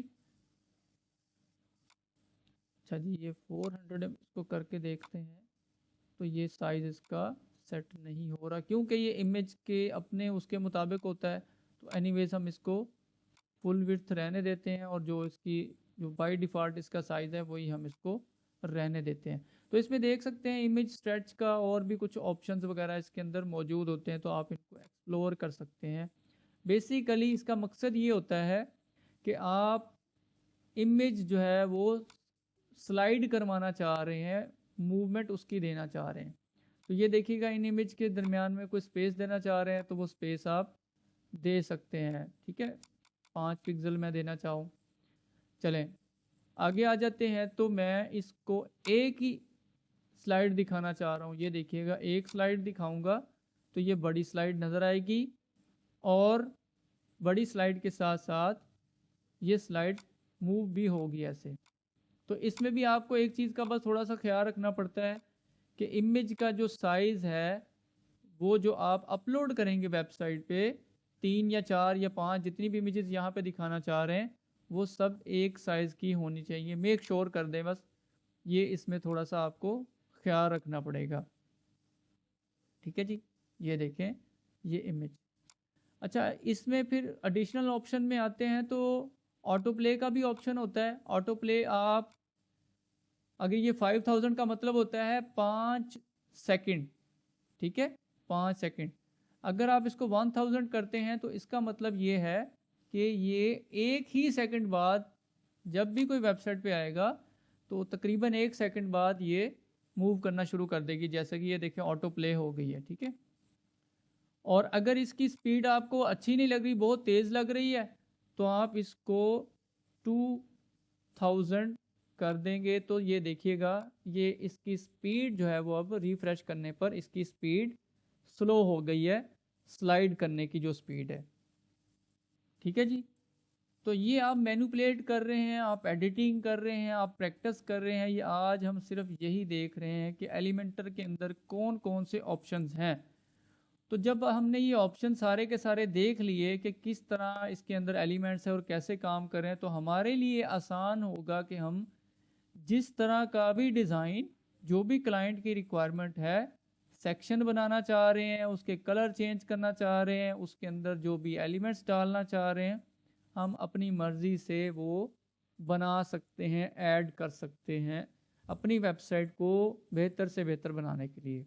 अच्छा जी, ये 400 इसको करके देखते हैं तो ये साइज़ इसका सेट नहीं हो रहा क्योंकि ये इमेज के अपने उसके मुताबिक होता है। तो एनीवेज हम इसको फुल विड्थ रहने देते हैं और जो इसकी जो बाय डिफ़ॉल्ट इसका साइज़ है वही हम इसको रहने देते हैं। तो इसमें देख सकते हैं इमेज स्ट्रेच का और भी कुछ ऑप्शंस वगैरह इसके अंदर मौजूद होते हैं, तो आप इनको एक्सप्लोर कर सकते हैं। बेसिकली इसका मकसद ये होता है कि आप इमेज जो है वो स्लाइड करवाना चाह रहे हैं, मूवमेंट उसकी देना चाह रहे हैं। तो ये देखिएगा इन इमेज के दरमियान में कोई स्पेस देना चाह रहे हैं तो वो स्पेस आप दे सकते हैं। ठीक है, 5 पिक्सल मैं देना चाहूँ। चलें आगे आ जाते हैं, तो मैं इसको एक ही स्लाइड दिखाना चाह रहा हूँ। ये देखिएगा एक स्लाइड दिखाऊंगा तो ये बड़ी स्लाइड नज़र आएगी और बड़ी स्लाइड के साथ साथ ये स्लाइड मूव भी होगी ऐसे। तो इसमें भी आपको एक चीज़ का बस थोड़ा सा ख्याल रखना पड़ता है कि इमेज का जो साइज़ है वो जो आप अपलोड करेंगे वेबसाइट पे, 3 या 4 या 5 जितनी भी इमेजेस यहाँ पे दिखाना चाह रहे हैं वो सब एक साइज़ की होनी चाहिए। मेक श्योर कर दें बस, ये इसमें थोड़ा सा आपको ख्याल रखना पड़ेगा। ठीक है जी, ये देखें ये इमेज। अच्छा, इसमें फिर एडिशनल ऑप्शन में आते हैं तो ऑटो प्ले का भी ऑप्शन होता है। ऑटो प्ले आप, अगर ये 5000 का मतलब होता है 5 सेकंड, ठीक है, 5 सेकंड। अगर आप इसको 1000 करते हैं तो इसका मतलब ये है कि ये एक ही सेकंड बाद जब भी कोई वेबसाइट पे आएगा तो तकरीबन 1 सेकंड बाद ये मूव करना शुरू कर देगी। जैसे कि ये देखें ऑटो प्ले हो गई है, ठीक है। और अगर इसकी स्पीड आपको अच्छी नहीं लग रही, बहुत तेज़ लग रही है, तो आप इसको 2000 कर देंगे तो ये देखिएगा ये इसकी स्पीड जो है वो अब रिफ्रेश करने पर इसकी स्पीड स्लो हो गई है, स्लाइड करने की जो स्पीड है, ठीक है जी। तो ये आप मैनिपुलेट कर रहे हैं, आप एडिटिंग कर रहे हैं, आप प्रैक्टिस कर रहे हैं। ये आज हम सिर्फ यही देख रहे हैं कि एलिमेंटर के अंदर कौन कौन से ऑप्शंस हैं। तो जब हमने ये ऑप्शन सारे के सारे देख लिए कि किस तरह इसके अंदर एलिमेंट्स है और कैसे काम करें, तो हमारे लिए आसान होगा कि हम जिस तरह का भी डिज़ाइन, जो भी क्लाइंट की रिक्वायरमेंट है, सेक्शन बनाना चाह रहे हैं, उसके कलर चेंज करना चाह रहे हैं, उसके अंदर जो भी एलिमेंट्स डालना चाह रहे हैं, हम अपनी मर्ज़ी से वो बना सकते हैं, ऐड कर सकते हैं अपनी वेबसाइट को बेहतर से बेहतर बनाने के लिए।